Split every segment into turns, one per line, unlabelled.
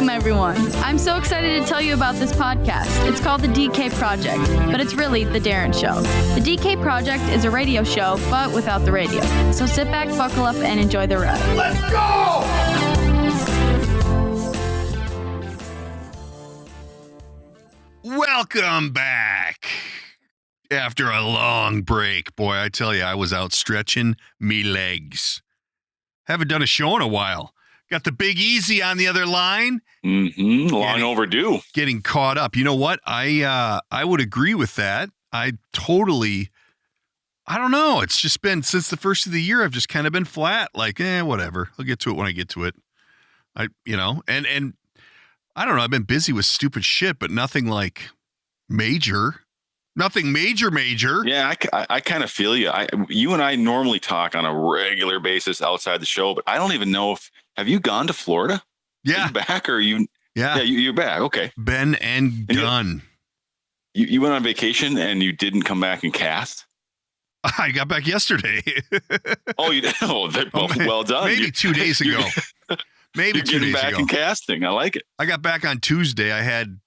Welcome, everyone. I'm so excited to tell you about this podcast. It's called The DK Project, but it's really The Darren Show. The DK Project is a radio show, but without the radio. So sit back, buckle up, and enjoy the ride.
Let's go!
Welcome back. After a long break, boy, I tell you, I was out stretching me legs. Haven't done a show in a while. Got the Big Easy on the other line.
Long overdue.
Getting caught up. You know what? I would agree with that. I don't know. It's just been since the first of the year. I've just kind of been flat. Like, whatever. I'll get to it when I get to it. And I don't know. I've been busy with stupid shit, but nothing like major. Nothing major.
Yeah, I kind of feel you. You and I normally talk on a regular basis outside the show, but I don't even know if have you gone to Florida?
Yeah.
Are you back or you?
Yeah.
Yeah, you're back. Okay.
Been and done.
You went on vacation and you didn't come back and cast?
I got back yesterday.
Oh, you did? Oh, well done.
Maybe 2 days ago. Maybe 2 days ago.
You're getting back and casting. I like it.
I got back on Tuesday. I had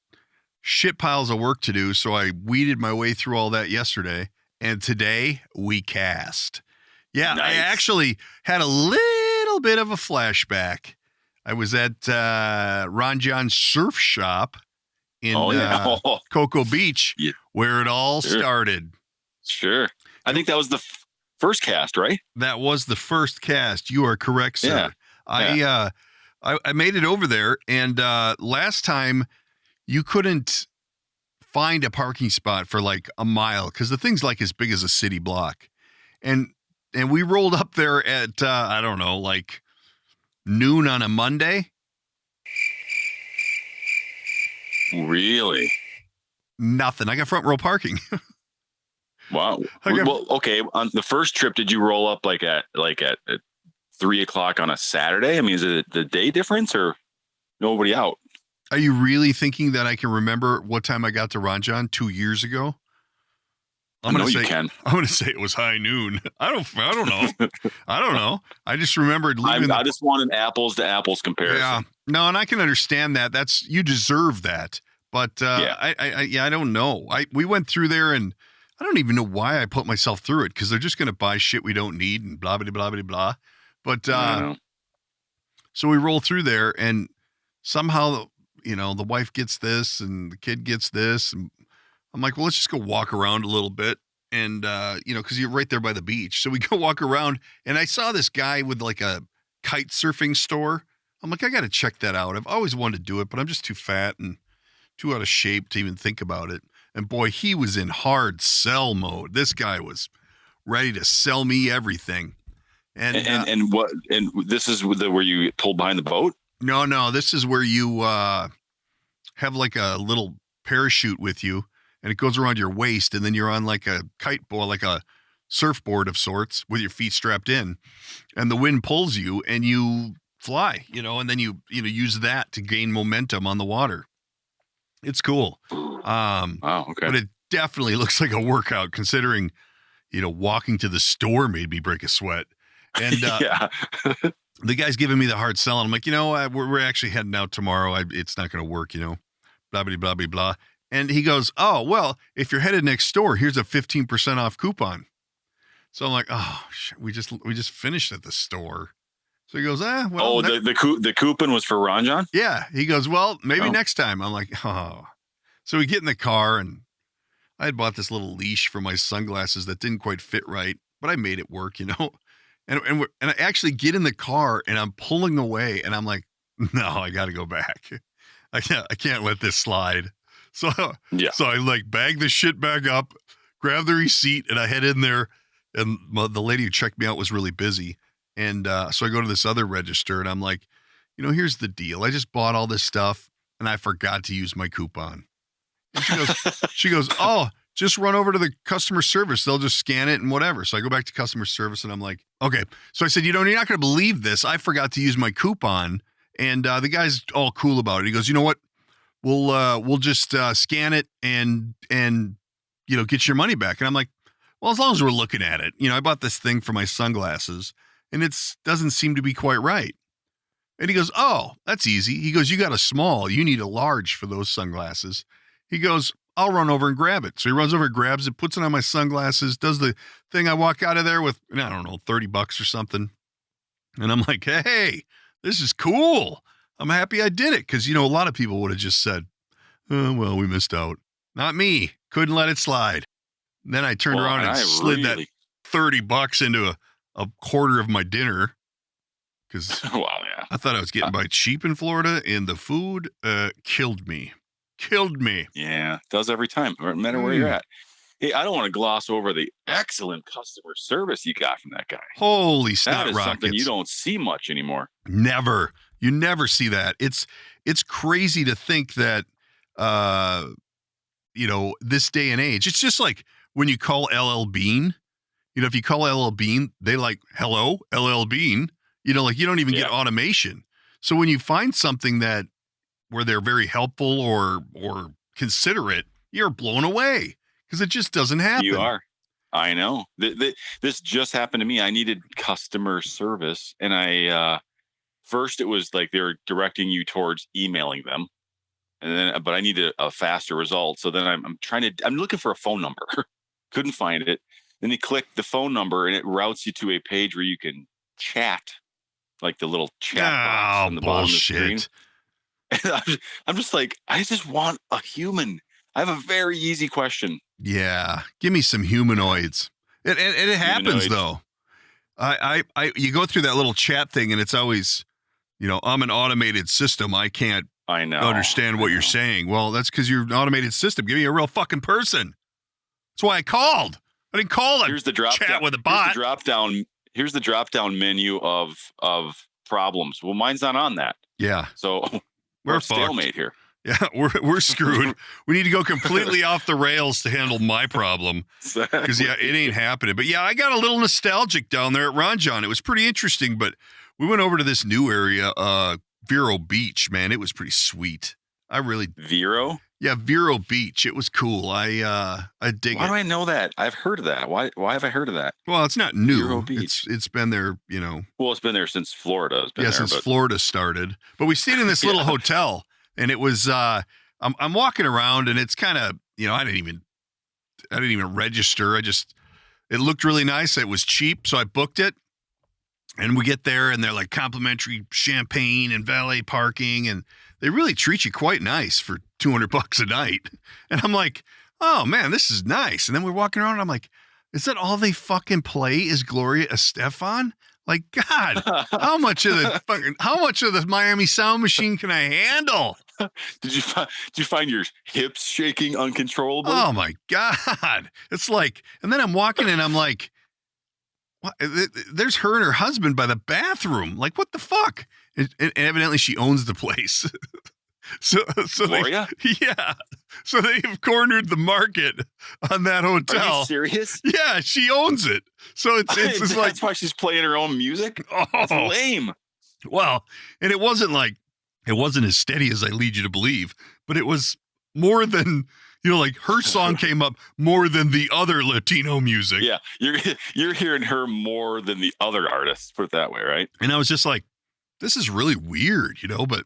shit piles of work to do, so I weeded my way through all that yesterday. And today we cast. Yeah, nice. I actually had a little bit of a flashback. I was at Ron John's surf shop in Cocoa Beach, where it all started.
Sure. I think that was the first cast, right? That
was the first cast. You are correct, sir. Yeah. I made it over there, and last time you couldn't find a parking spot for like a mile because the thing's like as big as a city block. And we rolled up there at, I don't know, like noon on a Monday.
Really?
Nothing. I got front row parking.
Wow. Well, okay. On the first trip, did you roll up like at 3:00 on a Saturday? I mean, is it the day difference or nobody out?
Are you really thinking that I can remember what time I got to Ron John 2 years ago? I'm going to say it was high noon. I don't know. I don't know. I just remembered leaving.
I just want an apples to apples comparison.
Yeah. No, and I can understand that. You deserve that. But I don't know. We went through there and I don't even know why I put myself through it because they're just going to buy shit we don't need and blah, blah, blah, blah, blah. But so we roll through there and somehow, the wife gets this and the kid gets this. And I'm like, well, let's just go walk around a little bit. And, because you're right there by the beach. So we go walk around and I saw this guy with like a kite surfing store. I'm like, I got to check that out. I've always wanted to do it, but I'm just too fat and too out of shape to even think about it. And boy, he was in hard sell mode. This guy was ready to sell me everything. And this is where you pulled behind the boat? No. This is where you have like a little parachute with you and it goes around your waist. And then you're on like a kite board, like a surfboard of sorts with your feet strapped in and the wind pulls you and you fly, and then you use that to gain momentum on the water. It's cool.
Wow. Okay.
But it definitely looks like a workout considering, walking to the store made me break a sweat. And
yeah.
The guy's giving me the hard sell. And I'm like, we're actually heading out tomorrow. It's not going to work, blah, blah, blah, blah, blah. And he goes, oh, well, if you're headed next door, here's a 15% off coupon. So I'm like, oh, shit, we just finished at the store. So he goes, well.
Oh, the coupon was for Ron John?
Yeah. He goes, well, maybe next time. I'm like, oh. So we get in the car and I had bought this little leash for my sunglasses that didn't quite fit right, but I made it work, And I actually get in the car and I'm pulling away and I'm like, no, I got to go back. I can't let this slide. So I like bag this shit back up, grab the receipt and I head in there and the lady who checked me out was really busy. And so I go to this other register and I'm like, here's the deal. I just bought all this stuff and I forgot to use my coupon. And she goes, oh, just run over to the customer service. They'll just scan it and whatever. So I go back to customer service and I'm like, okay. So I said, you're not going to believe this. I forgot to use my coupon. And the guy's all cool about it. He goes, you know what? We'll just scan it and get your money back. And I'm like, well, as long as we're looking at it, I bought this thing for my sunglasses and it doesn't seem to be quite right. And he goes, oh, that's easy. He goes, you got a small. You need a large for those sunglasses. He goes, I'll run over and grab it. So he runs over and grabs it, puts it on my sunglasses, does the thing. I walk out of there with, I don't know, $30 or something. And I'm like, hey, this is cool. I'm happy I did it. Because, a lot of people would have just said, oh, well, we missed out. Not me. Couldn't let it slide. And then I turned around and slid that $30 into a quarter of my dinner. Because I thought I was getting by cheap in Florida, and the food killed me.
Yeah, it does every time, no matter where you're at. Hey, I don't want to gloss over the excellent customer service you got from that guy.
Holy snot rockets.
That is something you don't see much anymore.
Never. You never see that. It's crazy to think that, this day and age, it's just like when you call LL Bean, if you call LL Bean, they like, hello, LL Bean, you don't even get automation. So when you find something where they're very helpful or considerate, you're blown away because it just doesn't happen.
You are. I know. This just happened to me. I needed customer service, and I first it was like they were directing you towards emailing them, but I needed a faster result. So then I'm looking for a phone number, couldn't find it. Then you click the phone number, and it routes you to a page where you can chat, like the little chat box on the bottom of the screen. And I'm just like, I just want a human. I have a very easy question.
Yeah, give me some humanoids. It happens though. You go through that little chat thing, and it's always, I'm an automated system. I can't understand what you're saying. Well, that's because you're an automated system. Give me a real fucking person. That's why I called. I didn't call it.
Here's the drop
chat
down,
with a bot.
Here's the drop down menu of problems. Well, mine's not on that.
Yeah.
So we're stalemate here.
Yeah, we're screwed. We need to go completely off the rails to handle my problem. Because, it ain't happening. But, I got a little nostalgic down there at Ron John. It was pretty interesting. But we went over to this new area, Vero Beach, man. It was pretty sweet.
Vero?
Yeah, Vero Beach. It was cool. I dig it.
Why do I know that? I've heard of that. Why have I heard of that?
Well, it's not new.
Vero Beach.
It's been there,
Well, it's been there since Florida.
Since Florida started. But we stayed in this little hotel. And it was, I'm walking around, and it's kind of, I didn't even register. It looked really nice. It was cheap. So I booked it, and we get there, and they're like complimentary champagne and valet parking. And they really treat you quite nice for $200 a night. And I'm like, oh man, this is nice. And then we're walking around, and I'm like, is that all they fucking play is Gloria Estefan? Like, God, how much of the Miami Sound Machine can I handle?
Did you find your hips shaking uncontrollably?
Oh my God. It's like, and then I'm walking, and I'm like, what? There's her and her husband by the bathroom. Like, what the fuck? And evidently she owns the place. So
Gloria?
So they've cornered the market on that hotel.
Are you serious?
Yeah, she owns it. So it's
that's
like,
why she's playing her own music. Oh, that's lame.
Well, and it wasn't as steady as I lead you to believe, but it was more than, like her song came up more than the other Latino music.
Yeah, you're hearing her more than the other artists. Put it that way, right?
And I was just like, this is really weird, but.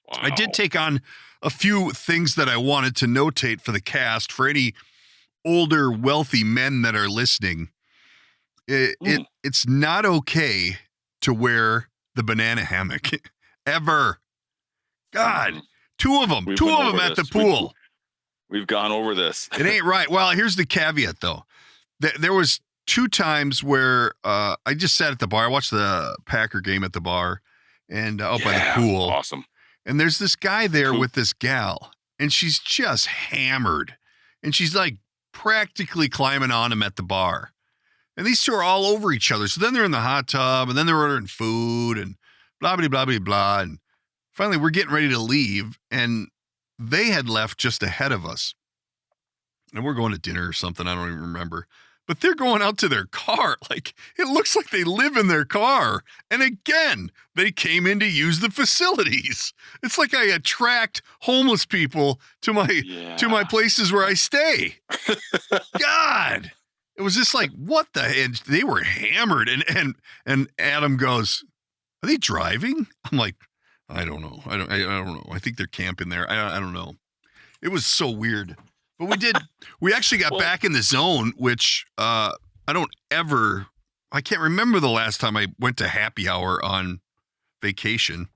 Wow. I did take on a few things that I wanted to notate for the cast, for any older, wealthy men that are listening. It's not okay to wear the banana hammock ever. God, two of them at the pool.
We've gone over this.
It ain't right. Well, here's the caveat though. There was 2 times where I just sat at the bar. I watched the Packer game at the bar and by the pool.
Awesome.
And there's this guy there with this gal, and she's just hammered. And she's like practically climbing on him at the bar. And these two are all over each other. So then they're in the hot tub, and then they're ordering food and blah, blah, blah, blah, blah. And finally, we're getting ready to leave, and they had left just ahead of us. And we're going to dinner or something. I don't even remember. But they're going out to their car. Like, it looks like they live in their car. And again, they came in to use the facilities. It's like I attract homeless people to my places where I stay. God, it was just like, what the? And they were hammered. And Adam goes, are they driving? I'm like, I don't know. I don't know. I think they're camping there. I don't know. It was so weird. But we actually got back in the zone, which I can't remember the last time I went to happy hour on vacation.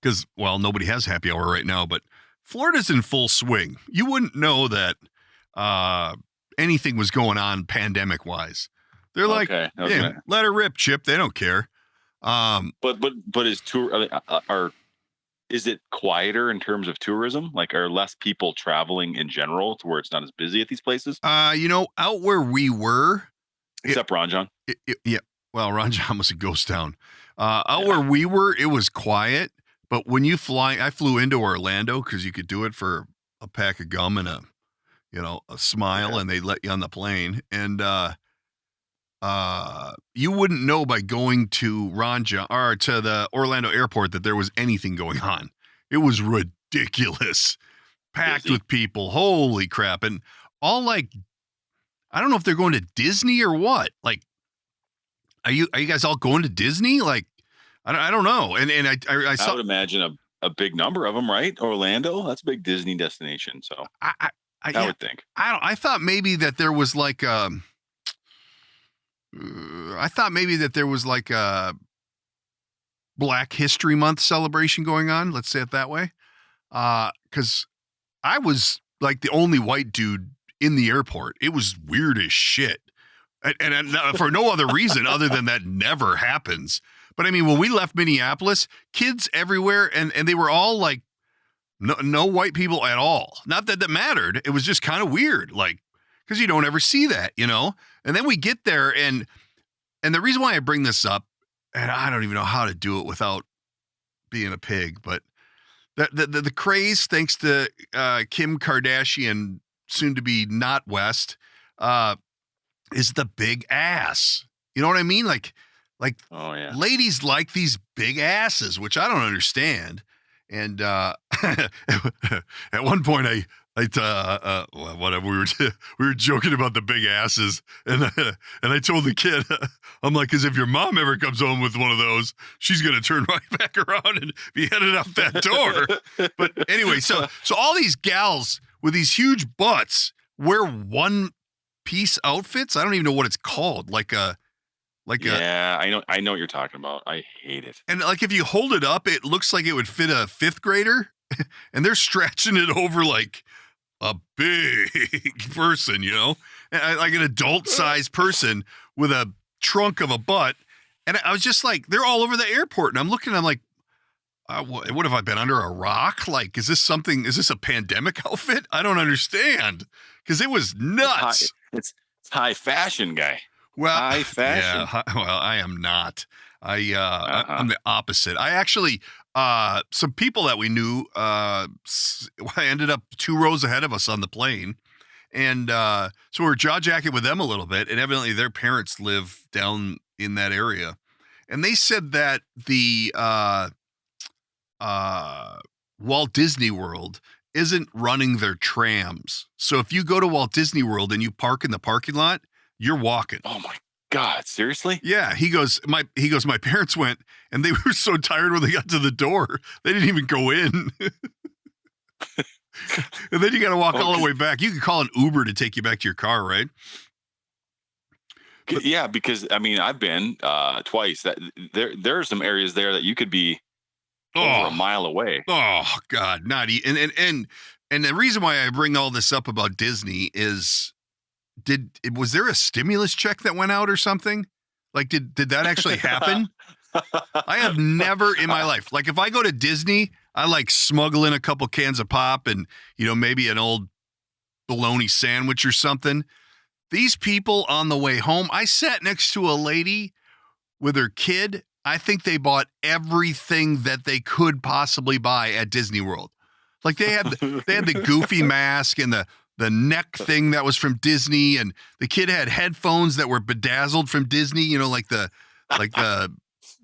Because, well, nobody has happy hour right now, but Florida's in full swing. You wouldn't know that anything was going on pandemic-wise. They're like, yeah, let her rip, Chip. They don't care.
But is is it quieter in terms of tourism? Like, are less people traveling in general to where it's not as busy at these places?
Out where we were,
except Ron John.
Yeah. Well, Ron John was a ghost town. Where we were, it was quiet. But when you I flew into Orlando because you could do it for a pack of gum and a smile, and they let you on the plane. And you wouldn't know by going to Ron John or to the Orlando airport that there was anything going on. It was ridiculous, packed with people. Holy crap! And all like, I don't know if they're going to Disney or what. Like, are you guys all going to Disney? Like, I don't know. And I saw.
I would imagine a big number of them, right? Orlando, that's a big Disney destination. So I would think.
I thought maybe that there was like a Black History Month celebration going on. Let's say it that way. Because I was like the only white dude in the airport. It was weird as shit. And for no other reason other than that never happens. But I mean, when we left Minneapolis, kids everywhere, and they were all like, no white people at all. Not that mattered. It was just kind of weird, like, because you don't ever see that, And then we get there, and the reason why I bring this up, and I don't even know how to do it without being a pig, but the craze, thanks to Kim Kardashian, soon to be not West, is the big ass. You know what I mean? Like, oh, yeah. Ladies like these big asses, which I don't understand. And at one point, whatever, we were joking about the big asses, and I told the kid, I'm like, because if your mom ever comes home with one of those, she's gonna turn right back around and be headed out that door. But anyway, so all these gals with these huge butts wear one piece outfits. I don't even know what it's called.
I know what you're talking about. I hate it.
And like, if you hold it up, it looks like it would fit a fifth grader, and they're stretching it over like a big person, and like an adult sized person with a trunk of a butt. And I was just like, they're all over the airport, and I'm looking, I'm like, what have I been under a rock? Like, is this a pandemic outfit? I don't understand, because it was nuts.
It's high fashion, guy.
Well,
high fashion.
Yeah, well, I am not. I'm the opposite. I actually, some people that we knew, I ended up 2 rows ahead of us on the plane. And so we were jaw jacking with them a little bit. And evidently their parents live down in that area. And they said that the Walt Disney World isn't running their trams. So if you go to Walt Disney World and you park in the parking lot, you're walking.
Oh my God, seriously?
Yeah, he goes, my parents went, and they were so tired when they got to the door, they didn't even go in. And then you got to walk all the way back. You can call an Uber to take you back to your car, right?
Yeah, because I mean, I've been twice. That there are some areas there that you could be over a mile away.
Oh God, not and the reason why I bring all this up about Disney is, was there a stimulus check that went out or something? Like, did that actually happen? I have never in my life, like, if I go to Disney, I like smuggle in a couple cans of pop and, maybe an old bologna sandwich or something. These people on the way home, I sat next to a lady with her kid. I think they bought everything that they could possibly buy at Disney World. Like, they had the Goofy mask and the neck thing that was from Disney, and the kid had headphones that were bedazzled from Disney, like the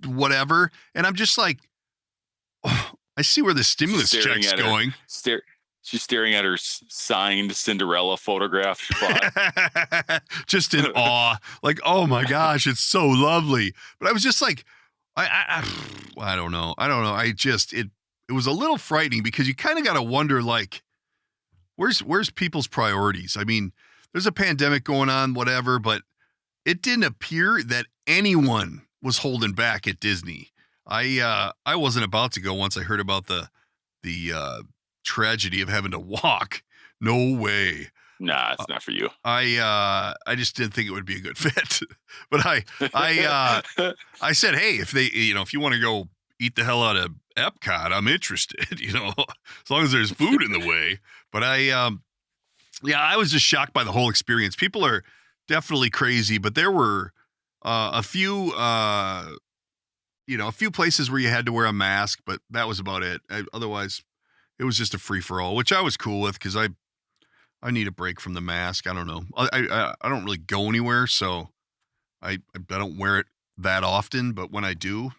whatever. And I'm just like, oh, I see where the stimulus check's going.
She's staring at her signed Cinderella photograph she bought.
Just in awe. Like, oh my gosh, it's so lovely. But I was just like, I don't know. It was a little frightening because you kind of got to wonder, like, where's people's priorities? I mean, there's a pandemic going on, whatever, but it didn't appear that anyone was holding back at Disney. I wasn't about to go once I heard about the tragedy of having to walk. No way.
Nah, it's not for you.
I just didn't think it would be a good fit. But I said, hey, if you want to go eat the hell out of Epcot, I'm interested, as long as there's food in the way. But I was just shocked by the whole experience. People are definitely crazy, but there were a few places where you had to wear a mask, but that was about it. Otherwise, it was just a free for all, which I was cool with because I need a break from the mask. I don't know. I don't really go anywhere, so I don't wear it that often. But when I do,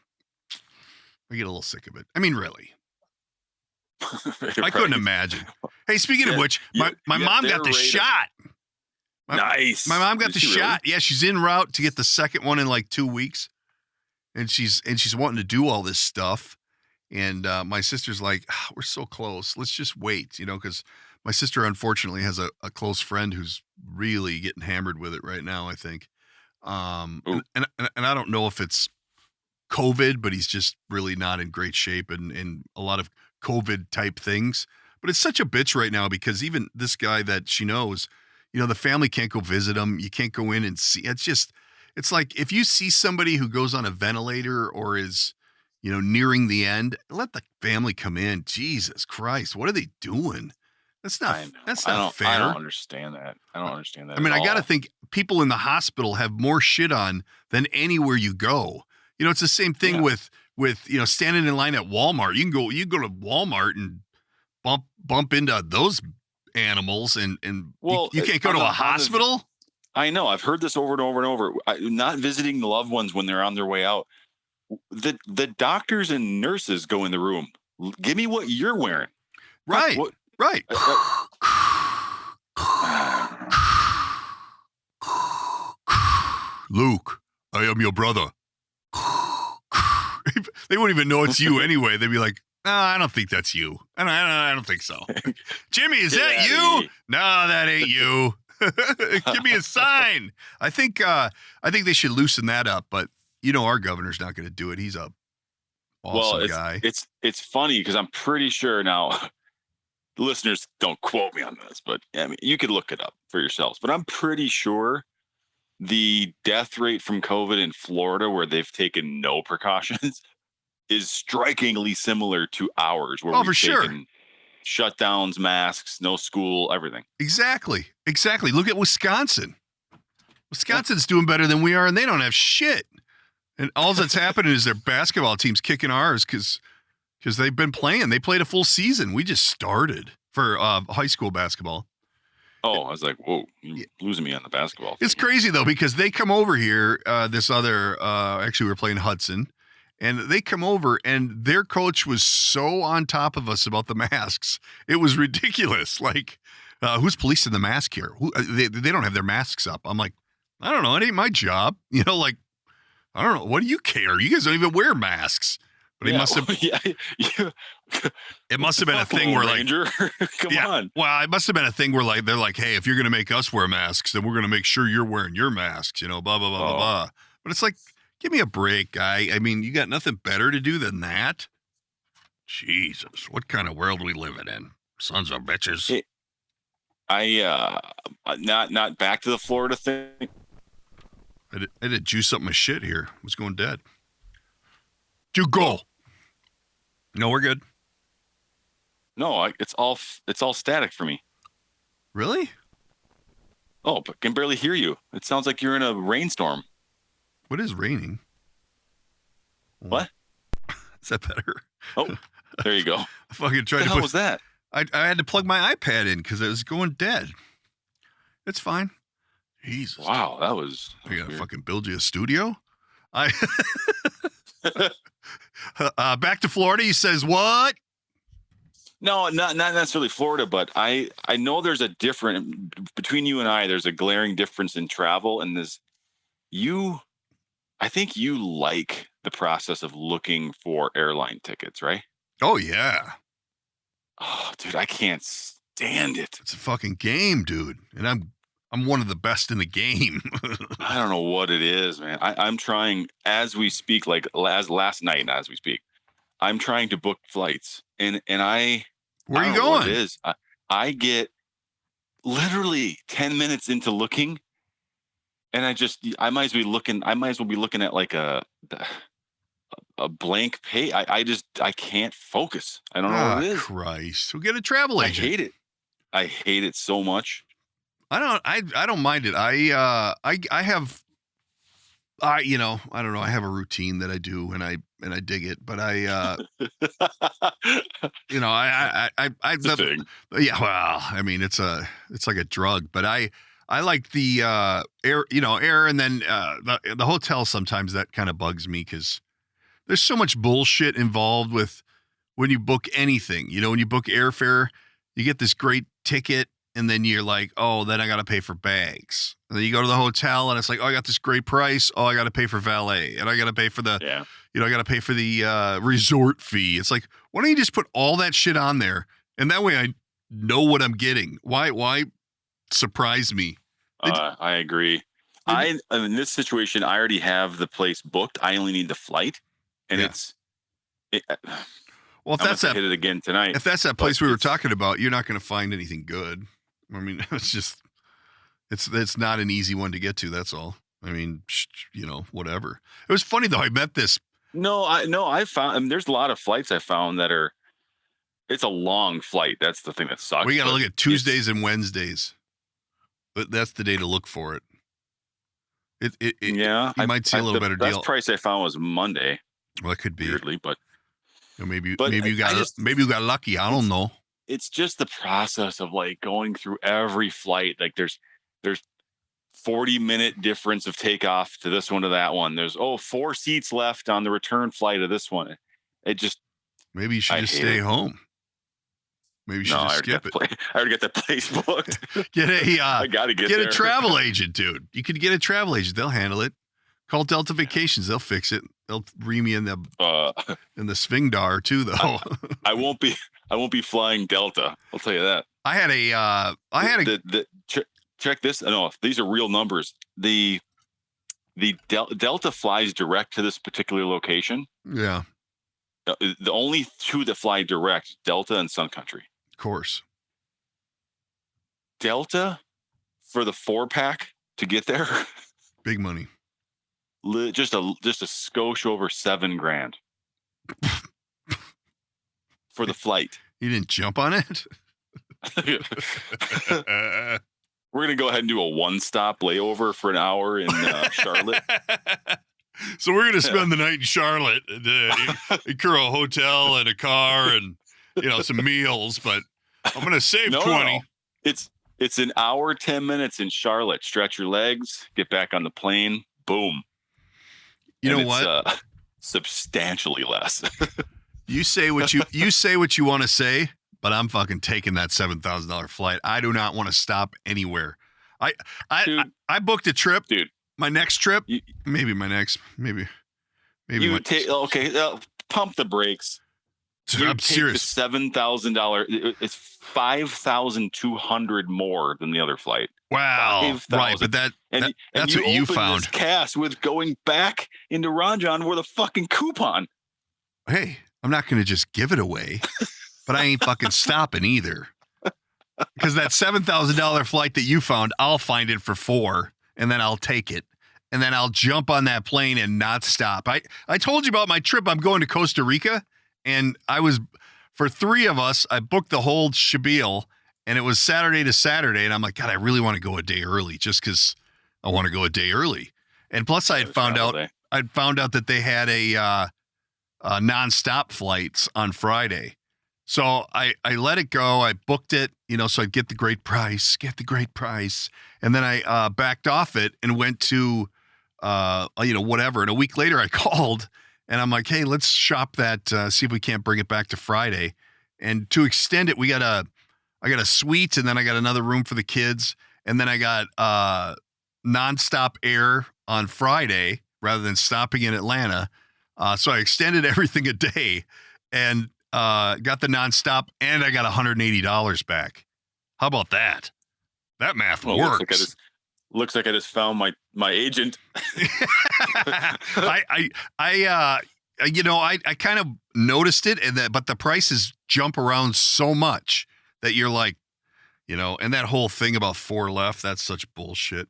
I get a little sick of it. I mean, really. I couldn't imagine. Hey, speaking of which, my mom got the shot.
Nice.
My mom got the shot.
Really?
Yeah, she's en route to get the second one in like 2 weeks, and she's wanting to do all this stuff. And my sister's like, we're so close. Let's just wait, because my sister unfortunately has a close friend who's really getting hammered with it right now, I think. And I don't know if it's COVID, but he's just really not in great shape and a lot of COVID type things. But it's such a bitch right now because even this guy that she knows, the family can't go visit him. You can't go in and see. It's like if you see somebody who goes on a ventilator or is, nearing the end, let the family come in. Jesus Christ, what are they doing? That's not fair.
I don't understand that. I
mean, I got to think people in the hospital have more shit on than anywhere you go. It's the same thing with standing in line at Walmart. You go to Walmart and bump into those animals and you can't go to a hospital.
I know. I've heard this over and over and over. Not visiting the loved ones when they're on their way out. The doctors and nurses go in the room. Give me what you're wearing.
Right. Right. Luke, I am your brother. They wouldn't even know it's you anyway. They'd be like, no, I don't think that's you. I don't think so. Jimmy, is that you? No, that ain't you. Give me a sign. I think they should loosen that up, but our governor's not going to do it. He's a awesome guy.
It's funny because I'm pretty sure now. Listeners, don't quote me on this, but I mean, you could look it up for yourselves. But I'm pretty sure the death rate from COVID in Florida, where they've taken no precautions, is strikingly similar to ours. Where
for sure.
Shutdowns, masks, no school, everything.
Exactly. Look at Wisconsin. Wisconsin's doing better than we are, and they don't have shit. And all that's happening is their basketball team's kicking ours because they've been playing. They played a full season. We just started for high school basketball.
Oh, I was like, whoa, you're losing me on the basketball.
It's crazy, though, because they come over here, actually, we're playing Hudson, and they come over, and their coach was so on top of us about the masks. It was ridiculous. Like, who's policing the mask here? They don't have their masks up. I'm like, I don't know. It ain't my job. I don't know. What do you care? You guys don't even wear masks. But he must have. It must have been a thing where
Ranger. Come on.
Well, it must have been a thing where they're like, hey, if you're going to make us wear masks, then we're going to make sure you're wearing your masks. Blah blah blah blah blah. But it's like, give me a break, guy. I mean, you got nothing better to do than that. Jesus, what kind of world we living in? Sons of bitches.
Not back to the Florida thing.
I had to juice up my shit here. I was going dead. You go. No, we're good.
No, it's all static for me.
Really?
Oh, but can barely hear you. It sounds like you're in a rainstorm.
What is raining?
What?
Is that better?
Oh, there you go.
I fucking tried
what the hell was that?
I had to plug my iPad in because it was going dead. It's fine. Jesus.
Wow, that was
I gotta
weird.
fucking build you a studio. Back to Florida. He says what?
No, not necessarily Florida, but I know there's a different between you and I. There's a glaring difference in travel, and I think you like the process of looking for airline tickets, right?
Oh yeah.
Oh, dude, I can't stand it.
It's a fucking game, dude. And I'm one of the best in the game.
I don't know what it is, man. I'm trying as we speak, like last night as we speak, I'm trying to book flights. And I
Where are you
don't know
going?
what it is. I get literally 10 minutes into looking, and I might as well be looking at like a blank page. I can't focus. I don't know what it is.
Christ. So get a travel agent.
I hate it so much.
I don't mind it. I have I don't know. I have a routine that I do and I dig it, but yeah, well, I mean, it's like a drug, but I like the air, and then the hotel. Sometimes that kind of bugs me because there's so much bullshit involved with when you book anything. When you book airfare, you get this great ticket, and then you're like, oh, then I got to pay for bags. And then you go to the hotel, and it's like, oh, I got this great price. Oh, I got to pay for valet, and I got to pay for I got to pay for the resort fee. It's like, why don't you just put all that shit on there, and that way I know what I'm getting. Why surprise me?
I agree. In this situation, I already have the place booked. I only need the flight, and
well, if that's
hit it again tonight.
If that's that place we were talking about, you're not going to find anything good. I mean, it's not an easy one to get to. That's all. I mean, whatever. It was funny though. I met this.
I found there's a lot of flights I found that are. It's a long flight. That's the thing that sucks.
We got to look at Tuesdays and Wednesdays, but that's the day to look for it. You might see a little better deal.
The best price I found was Monday.
Well, it could be
weirdly, but
maybe you got lucky. I don't know.
It's just the process of like going through every flight. Like there's 40-minute difference of takeoff to this one to that one. There's 4 seats left on the return flight of this one.
Maybe you should just stay home. Maybe you should just skip it.
I already got that place booked.
I
gotta get
a travel agent, dude. You could get a travel agent. They'll handle it. Call Delta Vacations. They'll fix it. They'll ream you in the Svingdar too, though.
I won't be flying Delta. I'll tell you that. Check this. No, these are real numbers. The Delta flies direct to this particular location.
Yeah.
The only 2 that fly direct, Delta and Sun Country.
Of course.
Delta for the 4-pack to get there.
Big money.
Just a skosh over $7,000 for the flight.
You didn't jump on it?
We're going to go ahead and do a 1-stop layover for an hour in Charlotte.
So we're going to spend the night in Charlotte, incur a hotel and a car and, some meals, but I'm going to save 20. No.
It's an hour, 10 minutes in Charlotte. Stretch your legs, get back on the plane. Boom.
You know what?
Substantially less.
You say what you want to say, but I'm fucking taking that $7,000 flight. I do not want to stop anywhere. I booked a trip,
dude.
My next trip, maybe.
You take pump the brakes.
Dude, I'm serious.
$7,000. It's $5,200 more than the other flight.
Wow, 5, right? But that's what you found.
This cast with going back into Ranjan with a fucking coupon.
Hey, I'm not going to just give it away, but I ain't fucking stopping either. Because that $7,000 flight that you found, I'll find it for $4,000, and then I'll take it, and then I'll jump on that plane and not stop. I told you about my trip. I'm going to Costa Rica, and for 3 of us, I booked the whole shabil. And it was Saturday to Saturday, and I'm like, God, I really want to go a day early just because I want to go a day early. And plus, I'd found out that they had a nonstop flights on Friday, so I let it go. I booked it, so I'd get the great price, and then I backed off it and went to whatever. And a week later, I called, and I'm like, hey, let's shop that, see if we can't bring it back to Friday. And to extend it, I got a suite, and then I got another room for the kids, and then I got nonstop air on Friday rather than stopping in Atlanta. So I extended everything a day and got the nonstop, and I got $180 back. How about that? That math works.
Looks like I just found my agent.
I kind of noticed it, but the prices jump around so much that you're like, and that whole thing about 4 left, that's such bullshit.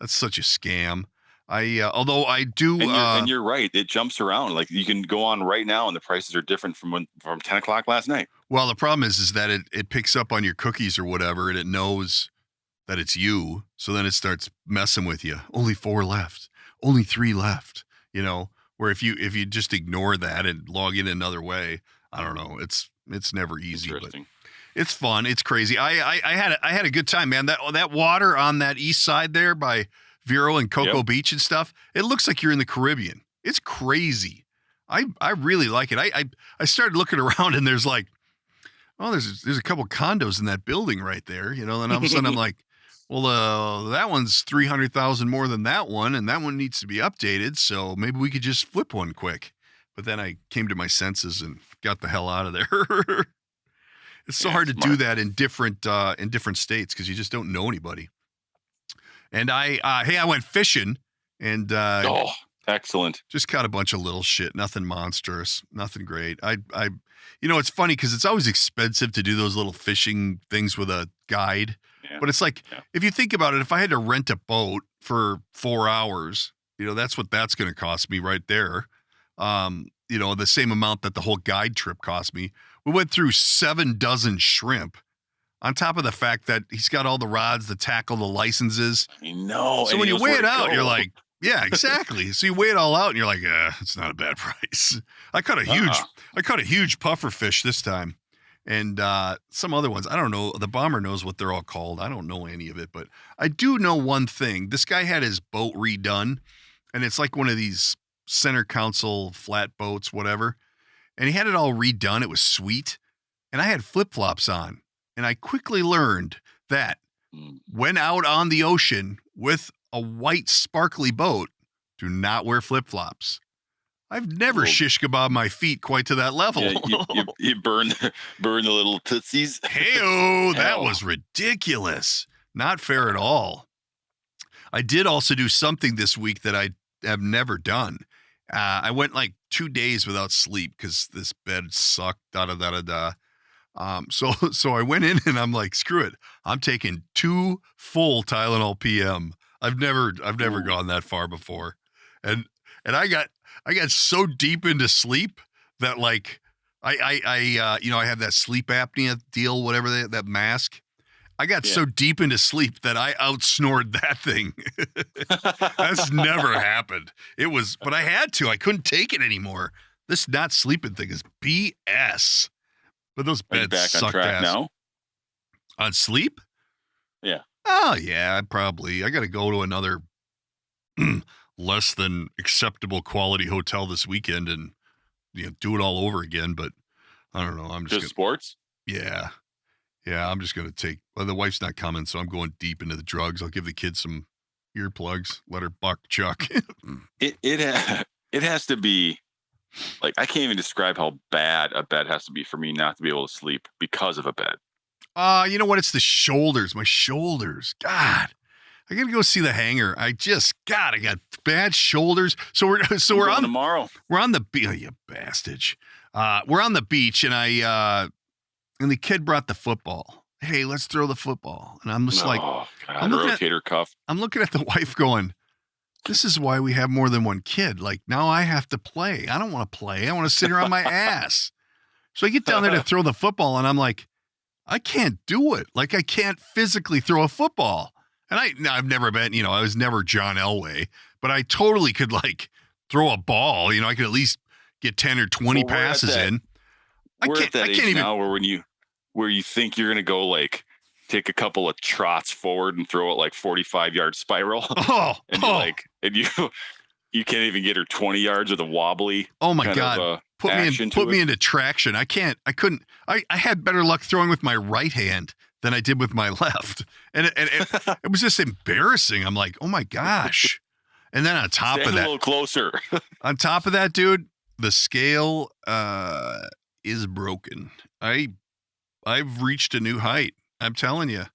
That's such a scam. Although I do,
and you're right, it jumps around. Like you can go on right now, and the prices are different from 10 o'clock last night.
Well, the problem is that it picks up on your cookies or whatever, and it knows that it's you. So then it starts messing with you. Only 4 left. Only 3 left. Where if you just ignore that and log in another way, I don't know. It's never easy, but it's fun. It's crazy. I had a good time, man. That water on that east side there by Vero and Cocoa Beach and stuff, it looks like you're in the Caribbean. It's crazy. I really like it. I started looking around, and there's like, there's a couple condos in that building right there, and all of a sudden I'm like, well, that one's 300,000 more than that one, and that one needs to be updated, so maybe we could just flip one quick. But then I came to my senses and got the hell out of there. It's so hard to do that in different states because you just don't know anybody. And I went fishing, and
excellent.
Just caught a bunch of little shit, nothing monstrous, nothing great. It's funny because it's always expensive to do those little fishing things with a guide. Yeah. But it's like, if you think about it, if I had to rent a boat for 4 hours, that's what that's going to cost me right there. The same amount that the whole guide trip cost me. We went through 7 dozen shrimp on top of the fact that he's got all the rods, the tackle, the licenses.
I know.
So when you weigh it out, you're like, yeah, exactly. So you weigh it all out and you're like, it's not a bad price. I caught a huge puffer fish this time. And some other ones, I don't know. The bomber knows what they're all called. I don't know any of it, but I do know one thing. This guy had his boat redone, and it's like one of these center console flat boats, whatever. And he had it all redone. It was sweet. And I had flip-flops on. And I quickly learned that when out on the ocean with a white sparkly boat, do not wear flip-flops. I've never shish kebab my feet quite to that level.
Yeah, you burn the little tootsies.
Hey-oh, that was ridiculous. Not fair at all. I did also do something this week that I have never done. I went like 2 days without sleep because this bed sucked. So I went in and I'm like, screw it. I'm taking 2 full Tylenol PM. I've never gone that far before, and I got so deep into sleep that like I have that sleep apnea deal, whatever that mask. I got so deep into sleep that I outsnored that thing. That's never happened. But I had to. I couldn't take it anymore. This not sleeping thing is BS. But those beds suck on track ass. Now? On sleep?
Yeah.
Oh, yeah, probably. I got to go to another less than acceptable quality hotel this weekend and do it all over again. But I don't know. I'm just
sports?
Yeah. Yeah, I'm just going to the wife's not coming, so I'm going deep into the drugs. I'll give the kids some earplugs, let her buck Chuck.
It has to be. Like, I can't even describe how bad a bed has to be for me not to be able to sleep because of a bed.
You know what? It's the shoulders. My shoulders. God, I got to go see the hanger. I got bad shoulders. So we're on
tomorrow.
We're on the beach. Oh, you bastard. We're on the beach, and and the kid brought the football. Hey, let's throw the football. And I'm just
rotator cuff.
I'm looking at the wife going, this is why we have more than one kid. Like, now I have to play. I don't want to play. I want to sit here on my ass. So I get down there to throw the football, and I'm like, I can't do it. Like, I can't physically throw a football. And I've never been, I was never John Elway, but I totally could, like, throw a ball. I could at least get 10 or 20 passes in.
We're at that age now where you think you're going to go, like, take a couple of trots forward and throw it like 45-yard spiral. And you can't even get her 20 yards with a wobbly.
Oh my God. Put me into traction. I couldn't. I had better luck throwing with my right hand than I did with my left. And it was just embarrassing. I'm like, oh my gosh. And then on top of that,
a little closer.
On top of that, dude, The scale is broken. I've reached a new height. I'm telling you.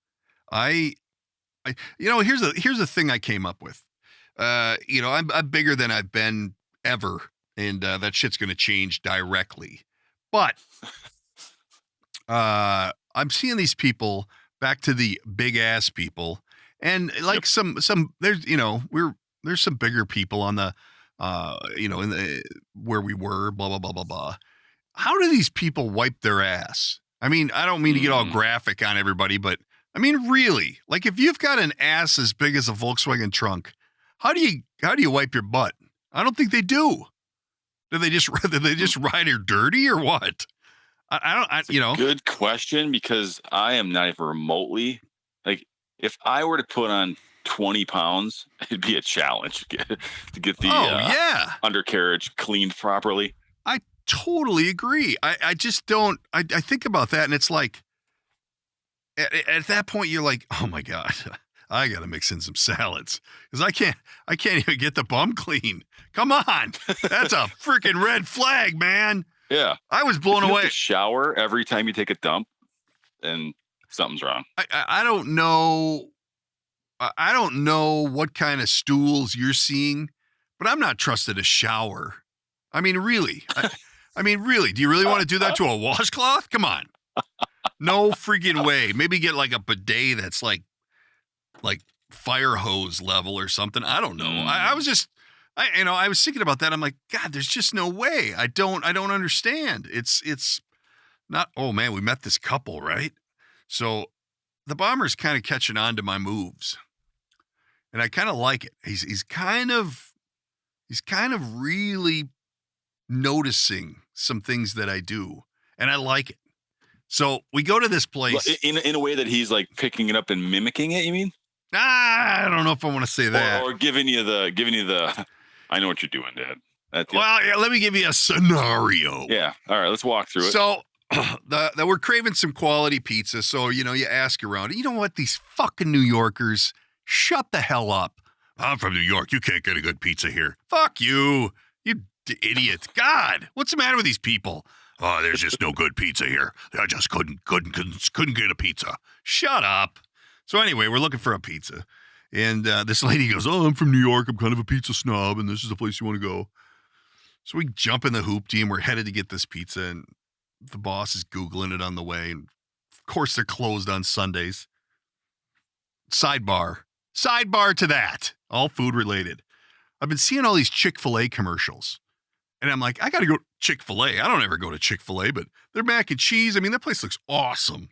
Here's the thing I came up with. I'm bigger than I've been ever, and that shit's going to change directly. But I'm seeing these people, back to the big ass people, and like some there's there's some bigger people on the in the where we were, blah blah blah blah blah. How do these people wipe their ass? I mean, I don't mean to get all graphic on everybody, but I mean, really, like if you've got an ass as big as a Volkswagen trunk, how do you wipe your butt? I don't think they do. Do they just ride her dirty or what?
Good question, because I am not even remotely, like, if I were to put on 20 pounds, it'd be a challenge to get the undercarriage cleaned properly.
I totally agree. I just don't. I think about that, and it's like, at that point, you're like, oh my God, I got to mix in some salads because I can't even get the bum clean. Come on, that's a freaking red flag, man.
Yeah,
I was blown away.
You have to shower every time you take a dump, and something's wrong.
I don't know. I don't know what kind of stools you're seeing, but I'm not trusted to shower. I mean, really. Really. Do you really want to do that to a washcloth? Come on. No freaking way. Maybe get like a bidet that's like fire hose level or something. I don't know. I was thinking about that. I'm like, God, there's just no way. I don't understand. It's not, oh man, we met this couple, right? So the bomber's kind of catching on to my moves. And I kind of like it. He's kind of really noticing some things that I do, and I like it. So we go to this place
in a way that he's like picking it up and mimicking it. You mean?
I don't know if I want to say that, or
giving you the. I know what you're doing, Dad.
Well, yeah. Let me give you a scenario.
Yeah. All right. Let's walk through it.
So we're craving some quality pizza. So you ask around. You know what? These fucking New Yorkers. Shut the hell up. I'm from New York. You can't get a good pizza here. Fuck you. You idiot. God, what's the matter with these people? Oh, there's just no good pizza here. I just couldn't get a pizza. Shut up. So anyway, we're looking for a pizza. And this lady goes, oh, I'm from New York. I'm kind of a pizza snob, and this is the place you want to go. So we jump in the hoopty, and we're headed to get this pizza, and the boss is Googling it on the way. And of course, they're closed on Sundays. Sidebar to that, all food related. I've been seeing all these Chick-fil-A commercials, and I'm like, I got to go to Chick-fil-A. I don't ever go to Chick-fil-A, but their mac and cheese, I mean, that place looks awesome.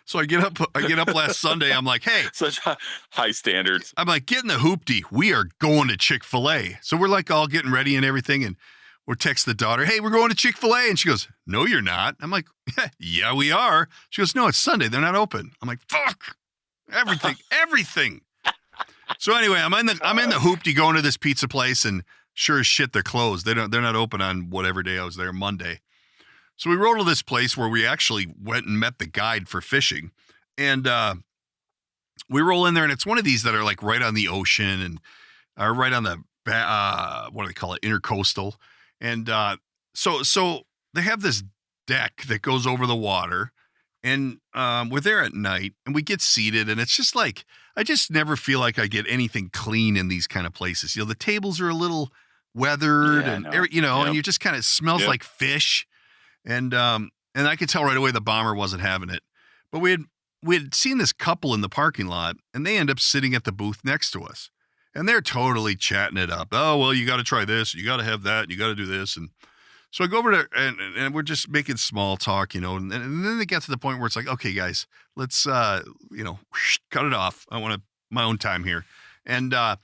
So I get up last Sunday. I'm like, hey,
such high standards.
I'm like, get in the hoopty. We are going to Chick-fil-A. So we're like all getting ready and everything, and we're texting the daughter, hey, we're going to Chick-fil-A. And she goes, no, you're not. I'm like, yeah, we are. She goes, no, it's Sunday. They're not open. I'm like, fuck. Everything. So anyway, I'm in the hoopty going to this pizza place, and sure as shit, they're closed. They're not open on whatever day I was there, Monday. So we roll to this place where we actually went and met the guide for fishing, and we roll in there, and it's one of these that are like right on the ocean and are right on the what do they call it, intercoastal, and so they have this deck that goes over the water. And we're there at night, and we get seated, and it's just like, I just never feel like I get anything clean in these kind of places. The tables are a little weathered, and you just kind of smells like fish. And I could tell right away the bomber wasn't having it. But we had seen this couple in the parking lot, and they end up sitting at the booth next to us, and they're totally chatting it up. Oh, well, you got to try this, you got to have that, you got to do this, and so I go over there, and we're just making small talk, and then they get to the point where it's like, okay, guys, let's, cut it off. I want my own time here. And so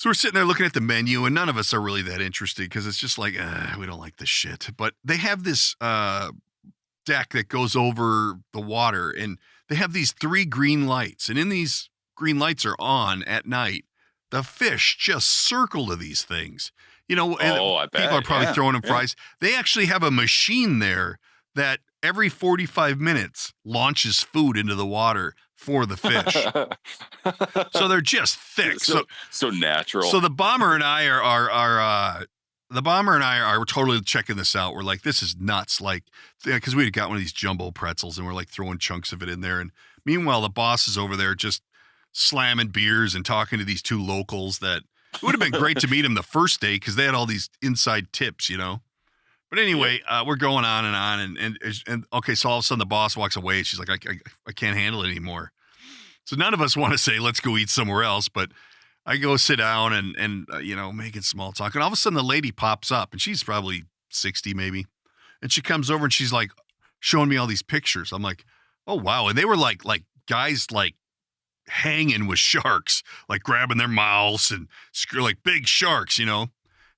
we're sitting there looking at the menu, and none of us are really that interested because it's just like, we don't like this shit. But they have this deck that goes over the water, and they have these 3 green lights. And in these green lights are on at night. The fish just circle to these things. I bet. People are probably throwing them fries. They actually have a machine there that every 45 minutes launches food into the water for the fish. So they're just thick.
So natural.
So the bomber and I are the bomber and I are totally checking this out. We're like, this is nuts. Like, because we had got one of these jumbo pretzels and we're like throwing chunks of it in there. And meanwhile, the boss is over there just slamming beers and talking to these 2 locals that it would have been great to meet them the first day because they had all these inside tips, you know. But anyway, we're going on and okay, so all of a sudden the boss walks away. She's like, I can't handle it anymore. So none of us want to say, let's go eat somewhere else. But I go sit down and you know, making small talk. And all of a sudden the lady pops up and she's probably 60 maybe. And she comes over and she's like showing me all these pictures. I'm like, oh, wow. And they were like guys like hanging with sharks, like grabbing their mouths and like big sharks, you know.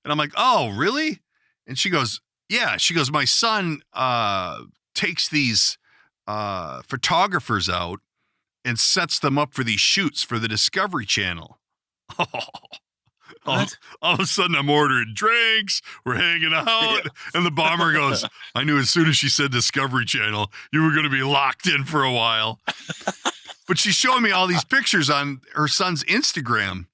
And I'm like, oh, really? And she goes, yeah. She goes, my son takes these photographers out and sets them up for these shoots for the Discovery Channel. All of a sudden I'm ordering drinks, we're hanging out, and the bomber goes, I knew as soon as she said Discovery Channel, you were going to be locked in for a while. But she's showing me all these pictures on her son's Instagram.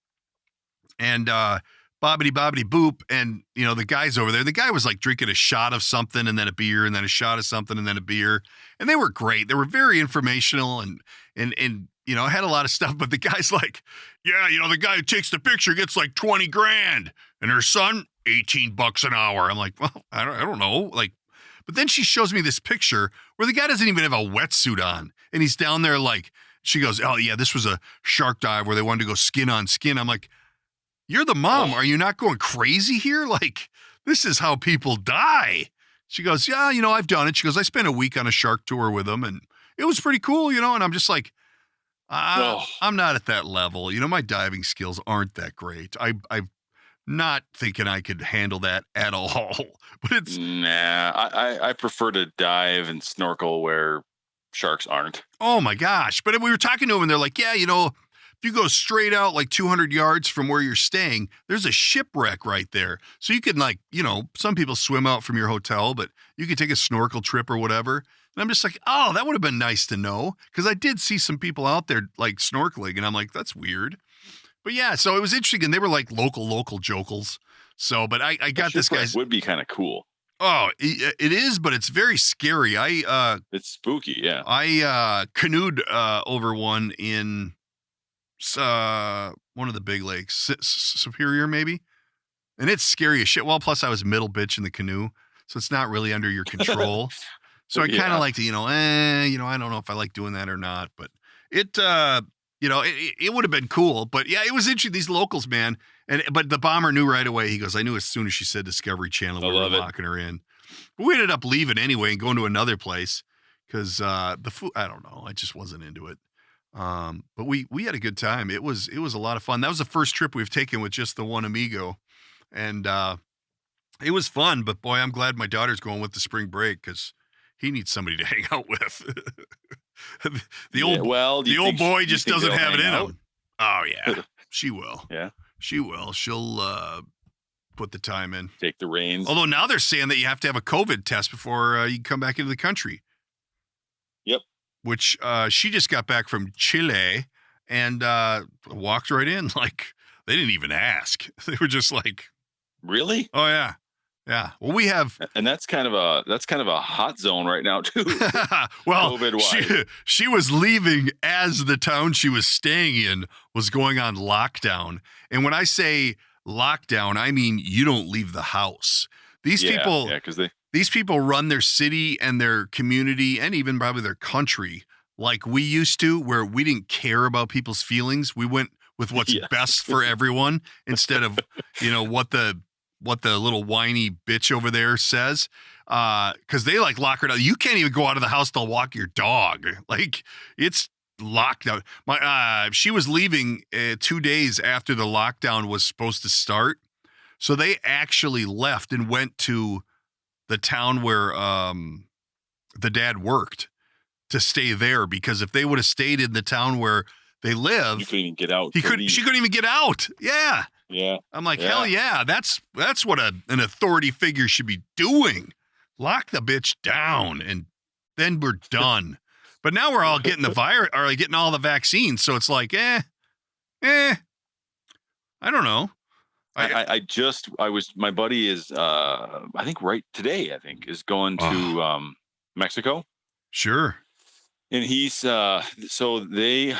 And bobbity boop. And, you know, the guy's over there. The guy was like drinking a shot of something and then a beer and then a shot of something and then a beer. And they were great. They were very informational and you know, had a lot of stuff. But the guy's like, yeah, you know, the guy who takes the picture gets like 20 grand and her son, $18 an hour. I'm like, well, I don't know. Like, but then she shows me this picture where the guy doesn't even have a wetsuit on. And he's down there like, she goes, oh yeah, this was a shark dive where they wanted to go skin on skin. I'm like, you're the mom. Are you not going crazy here? Like, this is how people die. She goes, yeah, you know, I've done it. She goes, I spent a week on a shark tour with them and it was pretty cool, you know? And I'm just like, I'm not at that level. You know, my diving skills aren't that great. I'm not thinking I could handle that at all. But it's
I prefer to dive and snorkel where sharks aren't.
Oh my gosh. But we were talking to them and they're like, yeah, you know, if you go straight out like 200 yards from where you're staying, there's a shipwreck right there. So you can like, you know, some people swim out from your hotel, but you could take a snorkel trip or whatever. And I'm just like, oh, that would have been nice to know. Because I did see some people out there like snorkeling and I'm like, that's weird. But yeah, so it was interesting. And they were like local jokels. So, but I got this guy's.
Would be kind of cool.
Oh, it is, but it's very scary.
It's spooky. Yeah.
I canoed over one in one of the big lakes, Superior maybe. And it's scary as shit. Well, plus I was middle bitch in the canoe. So it's not really under your control. So I kind of like to, you know, I don't know if I like doing that or not, but it, you know, it would have been cool, but yeah, it was interesting. These locals, man. But the bomber knew right away. He goes, I knew as soon as she said Discovery Channel, we were locking her in. But we ended up leaving anyway and going to another place because the food, I don't know. I just wasn't into it. But we had a good time. It was a lot of fun. That was the first trip we've taken with just the one amigo. And it was fun, but boy, I'm glad my daughter's going with the spring break because he needs somebody to hang out with. the old boy just doesn't have it in him. Oh yeah, she will.
Yeah,
she will. She'll put the time in.
Take the reins.
Although now they're saying that you have to have a COVID test before you can come back into the country.
Yep.
Which she just got back from Chile and walked right in. Like they didn't even ask. They were just like,
really?
Oh yeah. Yeah. Well, we have,
and that's kind of a hot zone right now too.
Well, she was leaving as the town she was staying in was going on lockdown. And when I say lockdown, I mean you don't leave the house. These people run their city and their community and even probably their country like we used to, where we didn't care about people's feelings. We went with what's best for everyone instead of, you know, what the little whiny bitch over there says, because they like lock her down. You can't even go out of the house to walk your dog. Like it's locked out. She was leaving 2 days after the lockdown was supposed to start. So they actually left and went to the town where the dad worked to stay there, because if they would have stayed in the town where they live,
you couldn't even get out.
She couldn't even get out. Yeah.
Yeah.
I'm like, hell yeah. That's what an authority figure should be doing. Lock the bitch down and then we're done. But now we're all getting the virus or getting all the vaccines. So it's like, I don't know.
My buddy is, I think right today, is going to Mexico.
Sure.
And he's, so they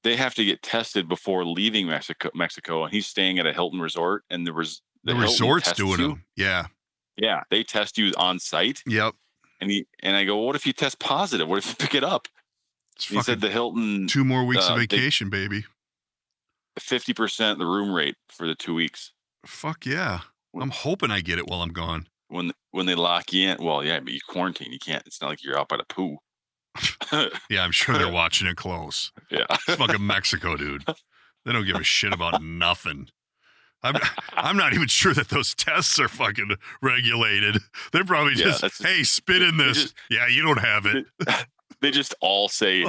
have to get tested before leaving Mexico. And he's staying at a Hilton resort, and the
resort's doing them. Yeah.
Yeah. They test you on site.
Yep.
And I go, well, what if you test positive? What if you pick it up? He said the Hilton
2 more weeks of vacation, baby.
50% the room rate for the 2 weeks.
Fuck yeah. I'm hoping I get it while I'm gone.
When they lock you in, well, yeah, but you quarantine. You can't. It's not like you're out by the pool.
Yeah, I'm sure they're watching it close.
Yeah.
It's fucking Mexico, dude. They don't give a shit about nothing. I'm not even sure that those tests are fucking regulated. They're probably just, hey, spit in this. Yeah, you don't have it.
They just all say,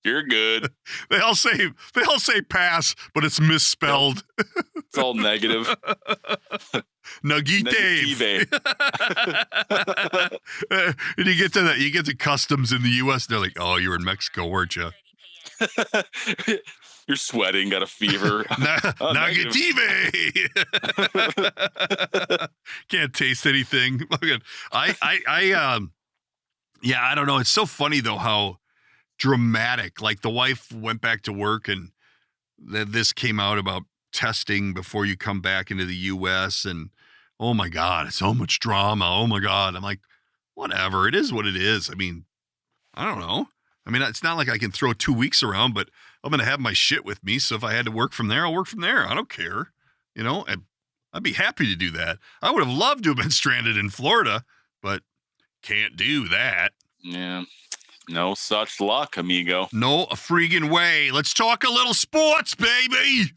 you're good.
They all say pass, but it's misspelled.
It's all negative.
Negative. And you get to customs in the U.S. They're like, oh, you were in Mexico, weren't you?
You're sweating, got a fever.
Negative. Can't taste anything. Yeah, I don't know. It's so funny though how dramatic. Like the wife went back to work, and this came out about testing before you come back into the U.S. And oh my God, it's so much drama. Oh my God. I'm like, whatever. It is what it is. I mean, I don't know. I mean, it's not like I can throw 2 weeks around, but I'm going to have my shit with me. So if I had to work from there, I'll work from there. I don't care. You know, I'd be happy to do that. I would have loved to have been stranded in Florida, but can't do that.
Yeah. No such luck, amigo.
No freaking way. Let's talk a little sports, baby.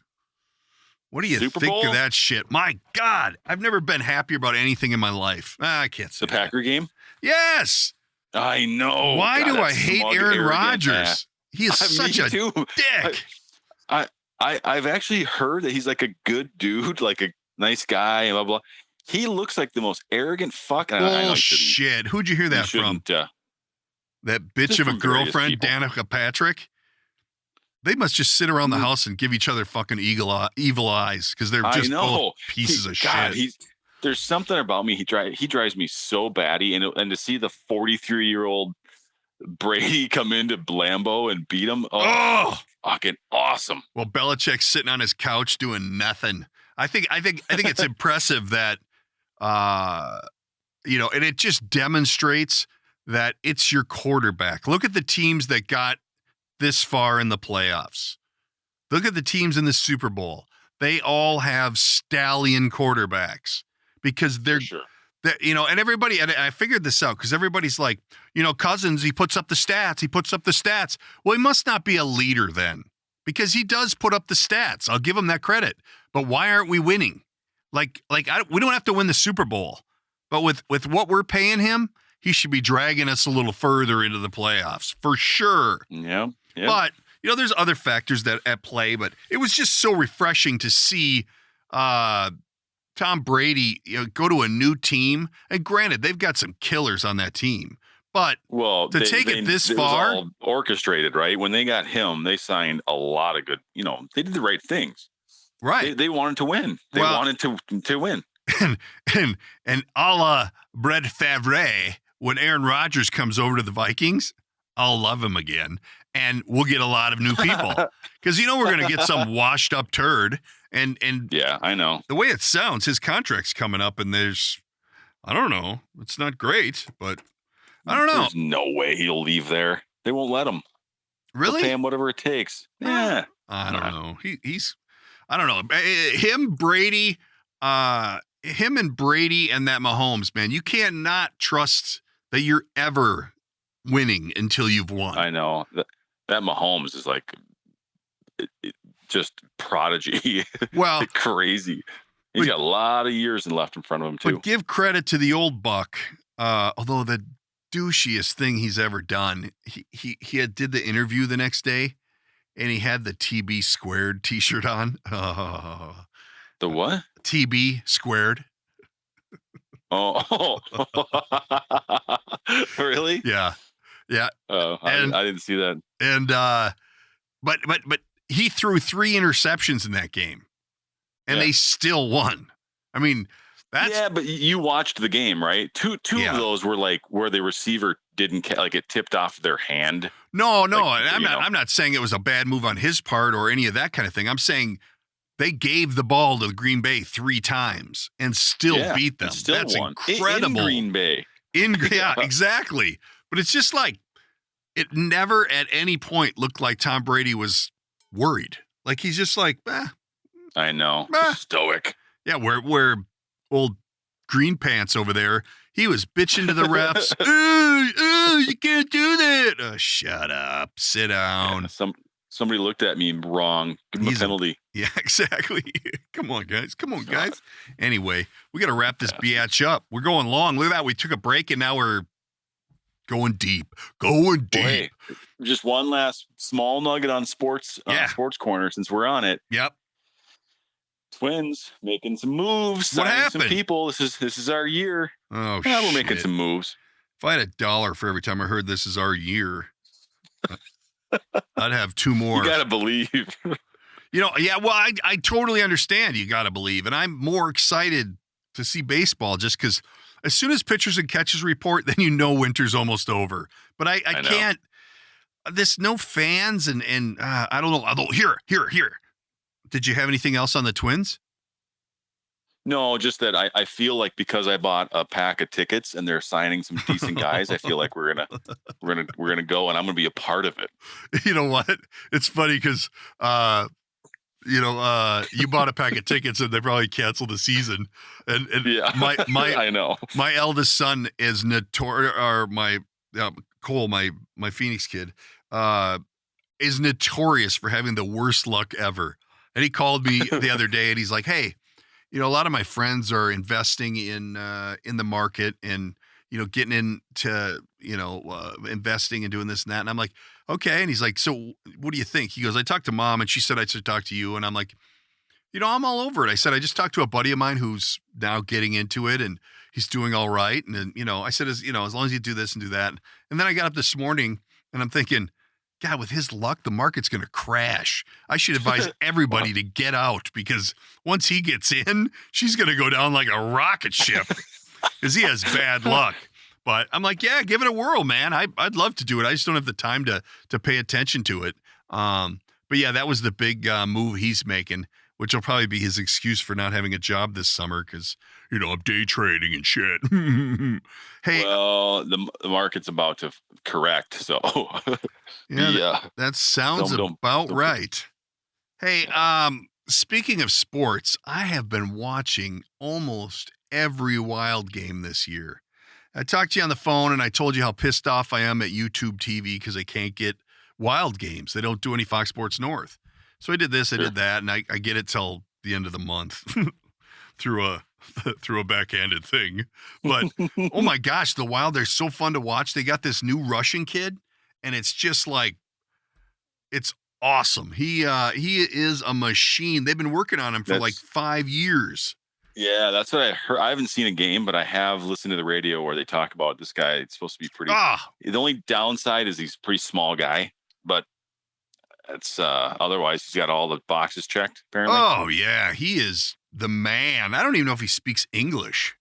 What do you think of that shit? My God, I've never been happier about anything in my life. I can't say
the Packer game.
Yes,
I know.
Why do I hate Aaron Rodgers? He is such a dick.
I've actually heard that he's like a good dude, like a nice guy, blah blah. He looks like the most arrogant fuck.
Shit! Who'd you hear that from? That bitch of a girlfriend, Danica Patrick. They must just sit around the house and give each other fucking evil eyes because they're just both pieces of shit.
There's something about me. He drives me so batty, and to see the 43-year-old Brady come into Lambeau and beat him, fucking awesome.
Well, Belichick's sitting on his couch doing nothing. I think it's impressive that and it just demonstrates that it's your quarterback. Look at the teams that got this far in the playoffs. Look at the teams in the Super Bowl. They all have stallion quarterbacks because they're, and everybody, and I figured this out because everybody's like, Cousins, he puts up the stats. Well, he must not be a leader then because he does put up the stats. I'll give him that credit. But why aren't we winning? We don't have to win the Super Bowl, but with what we're paying him, he should be dragging us a little further into the playoffs for sure.
Yeah.
But, there's other factors that at play, but it was just so refreshing to see Tom Brady go to a new team. And granted, they've got some killers on that team. But take it this far.
It was all orchestrated, right? When they got him, they signed a lot of good, they did the right things.
Right.
They wanted to win. They wanted to win.
And a la Brett Favre, when Aaron Rodgers comes over to the Vikings, I'll love him again. And we'll get a lot of new people because, we're going to get some washed up turd. And
yeah, I know
the way it sounds, his contract's coming up and I don't know. It's not great, but I don't know.
There's no way he'll leave there. They won't let him.
Really?
They'll pay him whatever it takes. Yeah.
I don't know. I don't know. Him, Brady, him and Brady and that Mahomes, man, you can't not trust that you're ever winning until you've won.
I know. That Mahomes is like just prodigy.
Well,
crazy. He's got a lot of years left in front of him too.
But give credit to the old buck. Although the douchiest thing he's ever done, he did the interview the next day, and he had the TB squared T-shirt on.
The what?
TB squared.
Oh, really?
Yeah.
Oh, I didn't see that.
And but he threw 3 interceptions in that game. and they still won. I mean,
but you watched the game, right? Two of those were like where the receiver didn't it tipped off their hand.
No, I'm not saying it was a bad move on his part or any of that kind of thing. I'm saying they gave the ball to Green Bay 3 times and still beat them. That's
won.
Incredible.
In Green Bay.
Exactly. But it's just like it never at any point looked like Tom Brady was worried. Like he's just like,
I know. Stoic.
Yeah, where old Green Pants over there, he was bitching to the refs. You can't do that. Shut up. Sit down.
Yeah, somebody looked at me wrong. Give him a penalty.
Yeah, exactly. Come on, guys. Anyway, we got to wrap this biatch up. We're going long. Look at that. We took a break, and now we're going deep.
Hey, just one last small nugget on sports corner since we're on it.
Yep.
Twins making some moves.
What happened?
Some people. This is our year.
Oh,
we're making some moves.
If I had $1 for every time I heard this is our year, I'd have 2 more.
You gotta believe.
Well, I totally understand. You gotta believe, and I'm more excited to see baseball just because as soon as pitchers and catchers report, then winter's almost over. But I can't. There's no fans, and I don't know. Although here. Did you have anything else on the Twins?
No, just that I feel like because I bought a pack of tickets and they're signing some decent guys, I feel like we're gonna go and I'm gonna be a part of it.
You know what? It's funny because you bought a pack of tickets and they probably canceled the season. And my
I know
my eldest son is notorious, or my Cole, my Phoenix kid, is notorious for having the worst luck ever. And he called me the other day and he's like, hey, a lot of my friends are investing in the market and, getting into, investing and doing this and that. And I'm like, okay. And he's like, so what do you think? He goes, I talked to Mom and she said I should talk to you. And I'm like, I'm all over it. I said, I just talked to a buddy of mine who's now getting into it and he's doing all right. And then, I said, as long as you do this and do that. And then I got up this morning and I'm thinking, God, with his luck, the market's going to crash. I should advise everybody to get out because once he gets in, she's going to go down like a rocket ship because he has bad luck. But I'm like, yeah, give it a whirl, man. I'd love to do it. I just don't have the time to pay attention to it. But yeah, that was the big move he's making, which will probably be his excuse for not having a job this summer because, I'm day trading and shit. Hey,
well, the market's about to correct, so
that sounds about right. Hey, speaking of sports, I have been watching almost every Wild game this year. I talked to you on the phone and I told you how pissed off I am at YouTube TV because I can't get Wild games. They don't do any Fox Sports North. So I did this, I did that, and I get it till the end of the month through a backhanded thing. But oh my gosh, the Wild, they're so fun to watch. They got this new Russian kid, and it's just like it's awesome. He is a machine. They've been working on him for like 5 years.
Yeah, that's what I heard. I haven't seen a game, but I have listened to the radio where they talk about this guy. It's supposed to be pretty. The only downside is he's a pretty small guy, but it's otherwise he's got all the boxes checked, apparently.
Oh yeah, he is the man. I don't even know if he speaks English.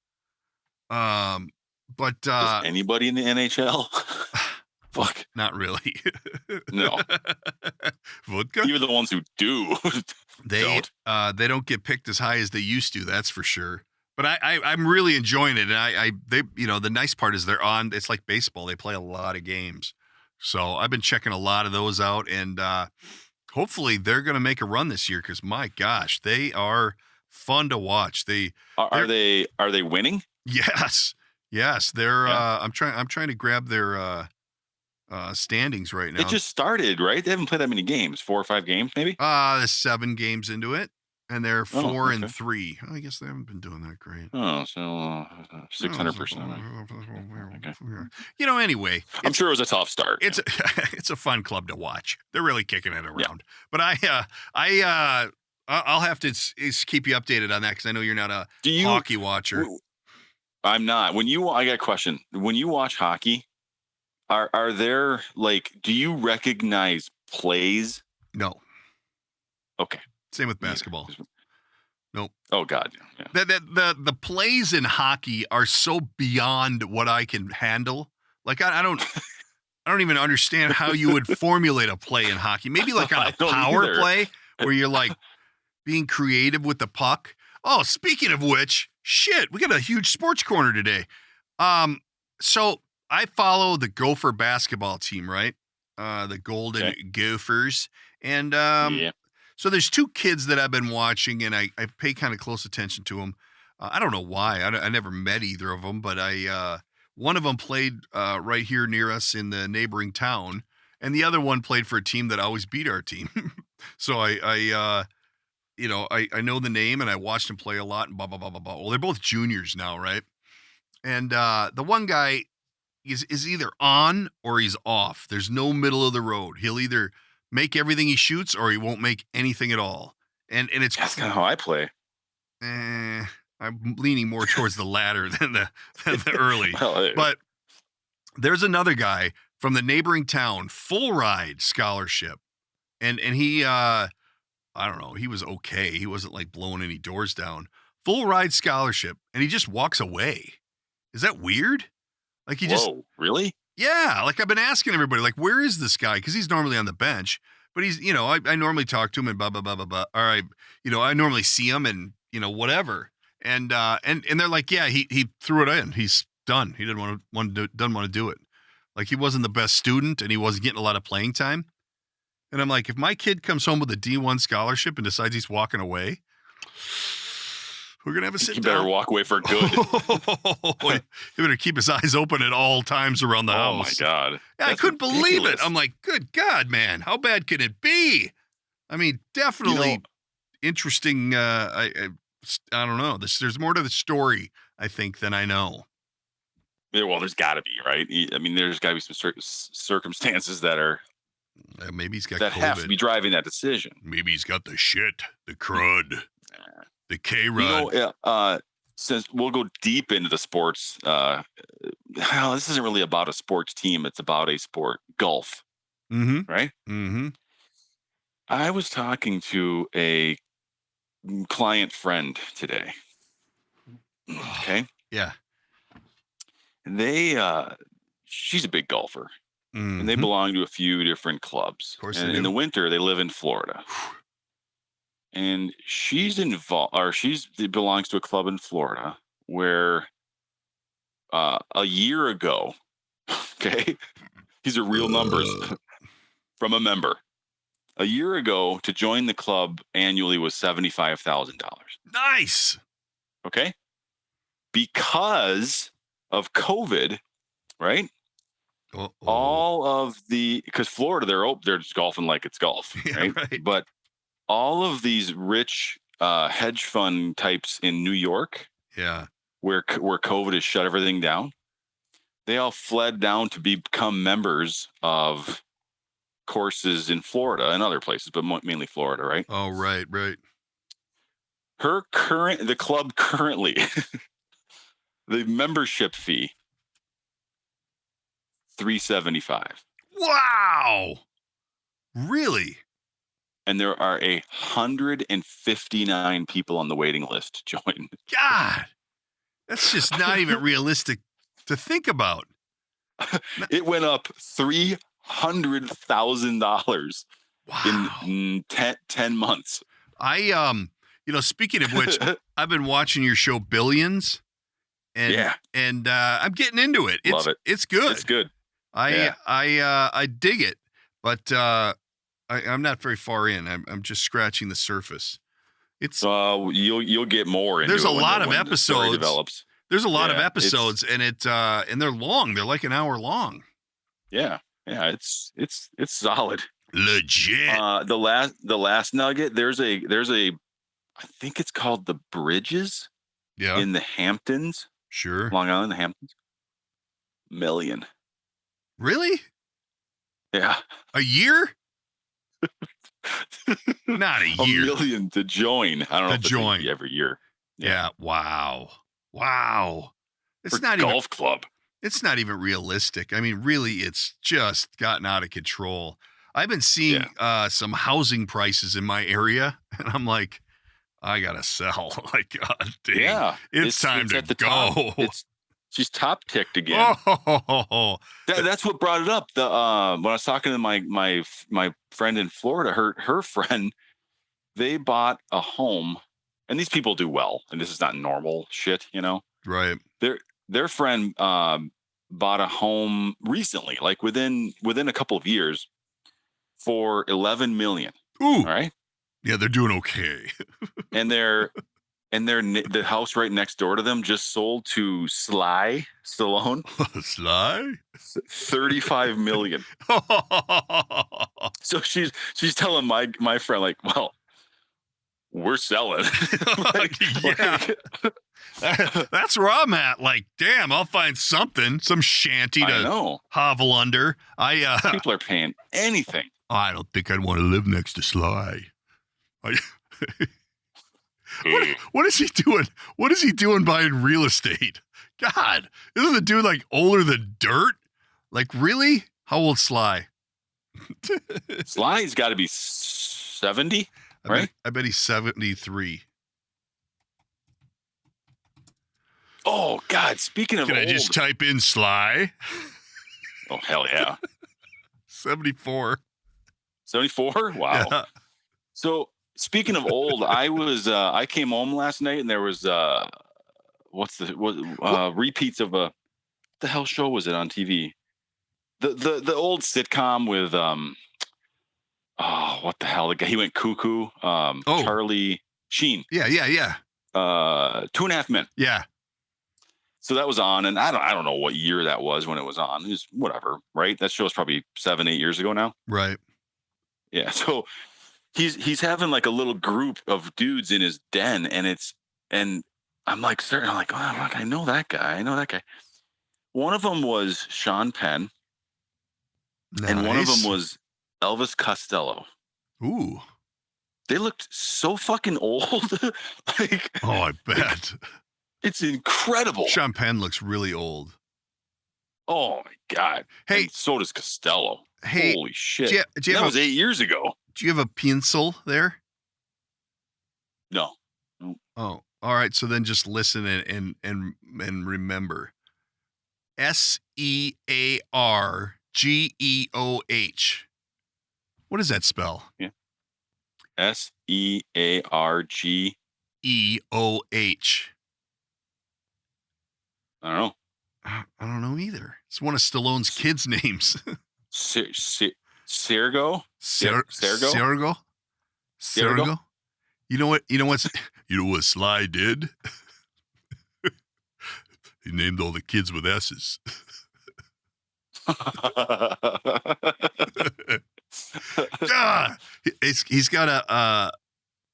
But
does anybody in the NHL? Fuck,
not really.
No.
Vodka?
Even the ones who do.
They don't get picked as high as they used to. That's for sure. But I'm really enjoying it, and they the nice part is they're on. It's like baseball. They play a lot of games, so I've been checking a lot of those out, and hopefully they're going to make a run this year because my gosh, they are fun to watch.
Are they winning?
Yes. They're. Yeah. I'm trying to grab their standings right now.
It just started, right? They haven't played that many games. 4 or 5 games, maybe.
7 games into it, and they're 4 and 3. I guess they haven't been doing that great.
Oh, so 600%.
Okay. Anyway,
I'm sure it was a tough start.
It's a fun club to watch. They're really kicking it around. Yeah. But I'll have to keep you updated on that because I know you're not a hockey watcher.
I'm not. I got a question. When you watch hockey, are there do you recognize plays?
No.
Okay.
Same with basketball. Nope.
Oh God. Yeah.
The plays in hockey are so beyond what I can handle. Like I don't even understand how you would formulate a play in hockey. Maybe like on a power play where you're like being creative with the puck. Oh, speaking of which, shit, we got a huge sports corner today. So I follow the Gopher basketball team, right? The Golden Gophers. And so there's two kids that I've been watching, and I pay kind of close attention to them. I don't know why. I never met either of them, but one of them played right here near us in the neighboring town, and the other one played for a team that always beat our team. So I know the name, and I watched him play a lot, and blah, blah, blah, blah, blah. Well, they're both juniors now, right? And the one guy is either on or he's off. There's no middle of the road. He'll either make everything he shoots or he won't make anything at all. And it's
that's kind of how I play.
I'm leaning more towards the latter than the early. But there's another guy from the neighboring town, full ride scholarship. And he I don't know, he was okay. He wasn't like blowing any doors down. Full ride scholarship, and he just walks away. Is that weird? Like he just
really?
Yeah, like I've been asking everybody, like, where is this guy? Because he's normally on the bench, but he's, I normally talk to him and blah, blah, blah, blah, blah. All right, I normally see him and, whatever. And they're like, yeah, he threw it in. He's done. He doesn't want to do it. Like he wasn't the best student and he wasn't getting a lot of playing time. And I'm like, if my kid comes home with a D1 scholarship and decides he's walking away, we're going to have a sit down.
You better walk away for good.
He better keep his eyes open at all times around the house.
Oh, my God.
Yeah, I couldn't believe it. I'm like, good God, man. How bad can it be? I mean, definitely interesting. I don't know. There's more to the story, I think, than I know.
Yeah, well, there's got to be, right? I mean, there's got to be some circumstances that are...
maybe he's got
that
COVID.
Have to be driving that decision.
Maybe he's got the shit, the crud. The K-Rud.
Since we'll go deep into the sports, this isn't really about a sports team. It's about a sport, golf.
Mm-hmm.
Right?
Mm-hmm.
I was talking to a client friend today. Okay?
Yeah.
And she's a big golfer. Mm-hmm. And they belong to a few different clubs.
Of course
and in the winter, they live in Florida. And she's involved, or it belongs to a club in Florida where a year ago, okay, these are real numbers from a member. A year ago, to join the club annually was $75,000.
Nice.
Okay. Because of COVID, right? All of because Florida, they're just golfing like it's golf, right?
Yeah, right.
But all of these rich hedge fund types in New York, where COVID has shut everything down, they all fled down to become members of courses in Florida and other places, but mainly Florida, right?
Oh, right.
The club currently, the membership fee, $375.
Wow. Really?
And there are 159 people on the waiting list to join.
God, that's just not even realistic to think about.
It went up $300,000 in 10 months.
Speaking of which, I've been watching your show Billions, and I'm getting into it.
Love it.
It's good.
It's good.
I dig it, but I'm not very far in. I'm just scratching the surface. It's
you'll get more.
There's a lot of episodes.
Develops.
There's a lot of episodes, and they're long. They're like an hour long.
Yeah, it's solid,
legit.
The last nugget. There's a I think it's called the Bridges.
Yeah,
in the Hamptons.
Sure,
Long Island, the Hamptons. $1 million.
Really?
Yeah.
A year? Not a year.
$1 million to join. I don't know if it's every year.
Yeah. Wow. It's
For
not
golf club.
It's not even realistic. I mean, really, it's just gotten out of control. I've been seeing some housing prices in my area, and I'm like, I gotta sell. Like, God dang.
Yeah,
it's time to go.
She's top ticked again.
Oh,
that's what brought it up. When I was talking to my friend in Florida, her friend, they bought a home, and these people do well, and this is not normal shit,
right.
Their friend bought a home recently, like within a couple of years, for $11 million.
Ooh,
all right.
Yeah, they're doing okay.
And the house right next door to them just sold to Sly Stallone.
Sly?
$35 million. So she's telling my friend, like, well, we're selling.
That's where I'm at. Like, damn, I'll find something, some shanty to hovel under.
People are paying anything.
I don't think I'd want to live next to Sly. What is he doing? What is he doing buying real estate? God, isn't the dude like older than dirt? Like, really? How old's Sly?
Sly's got to be 70, right?
I bet he's 73.
Oh, God, speaking of
Can
old.
I just type in Sly?
Oh, hell yeah.
74.
74? Wow. Yeah. So, speaking of old, I came home last night and there was repeats of what the hell show was it on TV? The old sitcom with what the hell? The guy, he went cuckoo. Charlie Sheen.
Yeah.
2.5 Men.
Yeah.
So that was on, and I don't know what year that was when it was on. It was whatever, right? That show was probably 7-8 years ago now.
Right.
Yeah. So he's having like a little group of dudes in his den, and I'm like, oh, look, I know that guy. One of them was Sean Penn. Nice. And one of them was Elvis Costello.
Ooh.
They looked so fucking old. Like,
oh, I bet.
It's incredible.
Sean Penn looks really old.
Oh, my God.
Hey.
And so does Costello.
Hey.
Holy shit. That was 8 years ago.
Do you have a pencil there?
No.
Oh, all right. So then just listen and remember. SEARGEOH. What does that spell?
Yeah. SEARGEOH. I don't know.
I don't know either. It's one of Stallone's kids' names.
Sergo?
Sergo? You know what Sly did? He named all the kids with S's. He's got a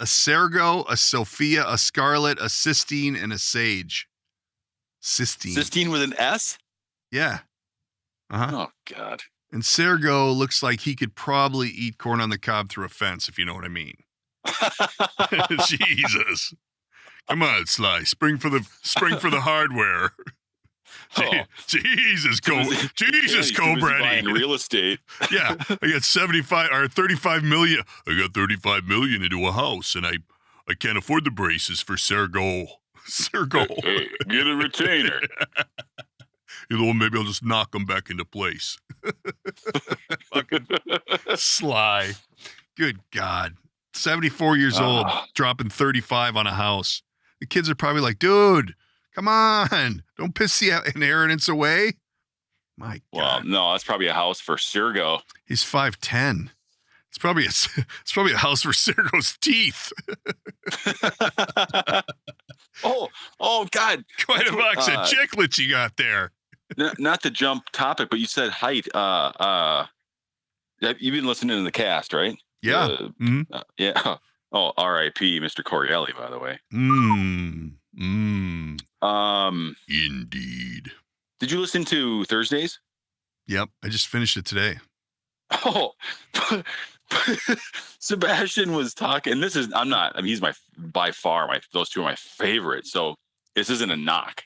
Sergo, a Sophia, a Scarlet, a Sistine, and a Sage.
Sistine with an S?
Yeah. Uh-huh.
Oh, God.
And Sergo looks like he could probably eat corn on the cob through a fence, if you know what I mean. Jesus. Come on, Sly. Spring for the hardware. Oh. Jesus, Cobra.
Real estate.
Yeah, I got 35 million. I got 35 million into a house, and I can't afford the braces for Sergo.
Hey, get a retainer.
Maybe I'll just knock them back into place. Fucking Sly. Good God. 74 years old, dropping 35 on a house. The kids are probably like, dude, come on. Don't piss the inheritance away. My God.
Well, no, that's probably a house for Sergo.
He's 5'10". It's probably a house for Sergo's teeth.
Oh, God.
Quite a box of chiclets you got there.
Not to jump topic, but you said height. You've been listening to the cast, right?
Yeah.
Yeah. Oh, R.I.P. Mr. Corielli, by the way.
Indeed.
Did you listen to Thursdays?
Yep. I just finished it today.
Oh, Sebastian was talking. He's by far those two are my favorites. So this isn't a knock,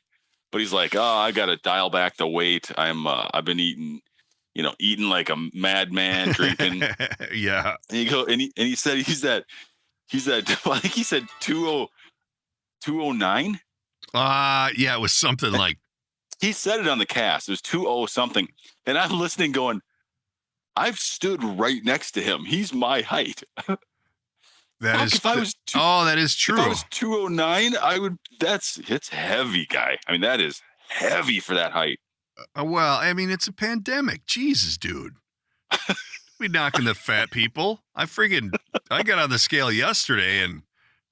but he's like, oh, I got to dial back the weight. I've been eating like a madman, drinking.
Yeah.
And he said He's at, I think he said 209.
Yeah, it was something like.
He said it on the cast. It was 20 something. And I'm listening going, I've stood right next to him. He's my height.
That is true.
If I was 209, it's heavy, guy. I mean, that is heavy for that height.
Well, I mean, it's a pandemic. Jesus, dude. We knocking the fat people. I got on the scale yesterday, and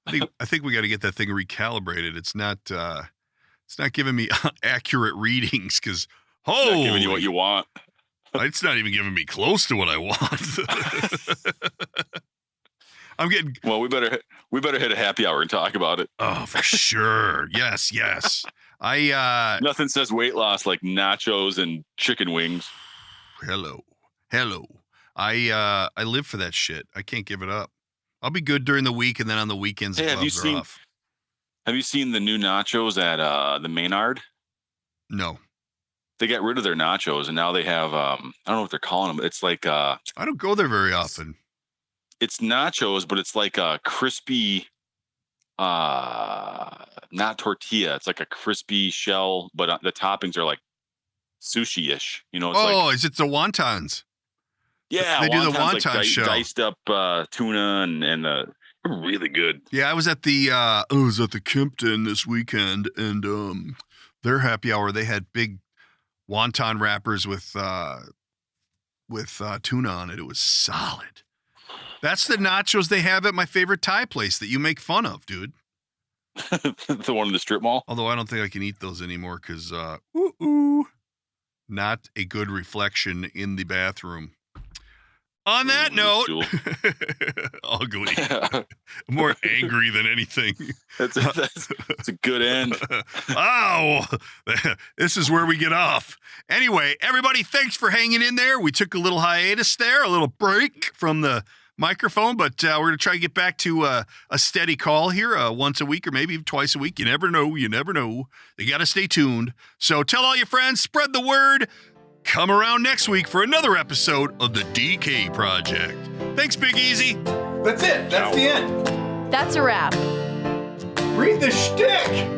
I think we got to get that thing recalibrated. It's not giving me accurate readings because
not giving you what you want.
It's not even giving me close to what I want. I'm getting.
Well, we better hit a happy hour and talk about it.
Oh, for sure. Yes.
Nothing says weight loss like nachos and chicken wings.
Hello. I live for that shit. I can't give it up. I'll be good during the week, and then on the weekends,
hey, have you seen the new nachos at the Maynard?
No.
They got rid of their nachos, and now they have I don't know what they're calling them. It's like
I don't go there very often.
It's nachos, but it's like a crispy, not tortilla. It's like a crispy shell, but the toppings are like sushi-ish. You know?
Is it the wontons?
Yeah,
they do the wonton
like
show.
Diced up tuna and really good.
Yeah, I was at the Kimpton this weekend, and their happy hour they had big wonton wrappers with tuna on it. It was solid. That's the nachos they have at my favorite Thai place that you make fun of, dude.
The one in the strip mall?
Although I don't think I can eat those anymore because not a good reflection in the bathroom. On that note, ugly. More angry than anything.
That's a good end.
Oh, this is where we get off. Anyway, everybody, thanks for hanging in there. We took a little hiatus there, a little break from the microphone, but we're going to try to get back to a steady call here once a week or maybe even twice a week. You never know. You got to stay tuned. So tell all your friends, spread the word. Come around next week for another episode of the DK Project. Thanks, Big Easy.
That's it. That's the end.
That's a wrap.
Read the shtick.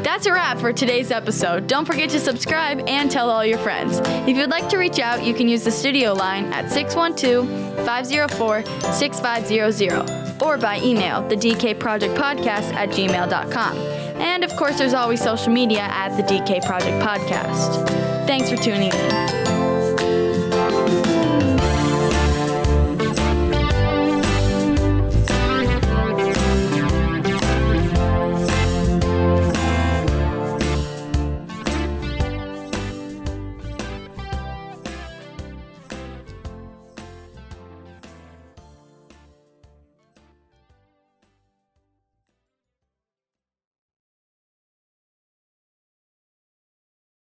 That's a wrap for today's episode. Don't forget to subscribe and tell all your friends. If you'd like to reach out, you can use the studio line at 612-504-6500 or by email, thedkprojectpodcast@gmail.com. And of course, there's always social media at the DK Project Podcast. Thanks for tuning in.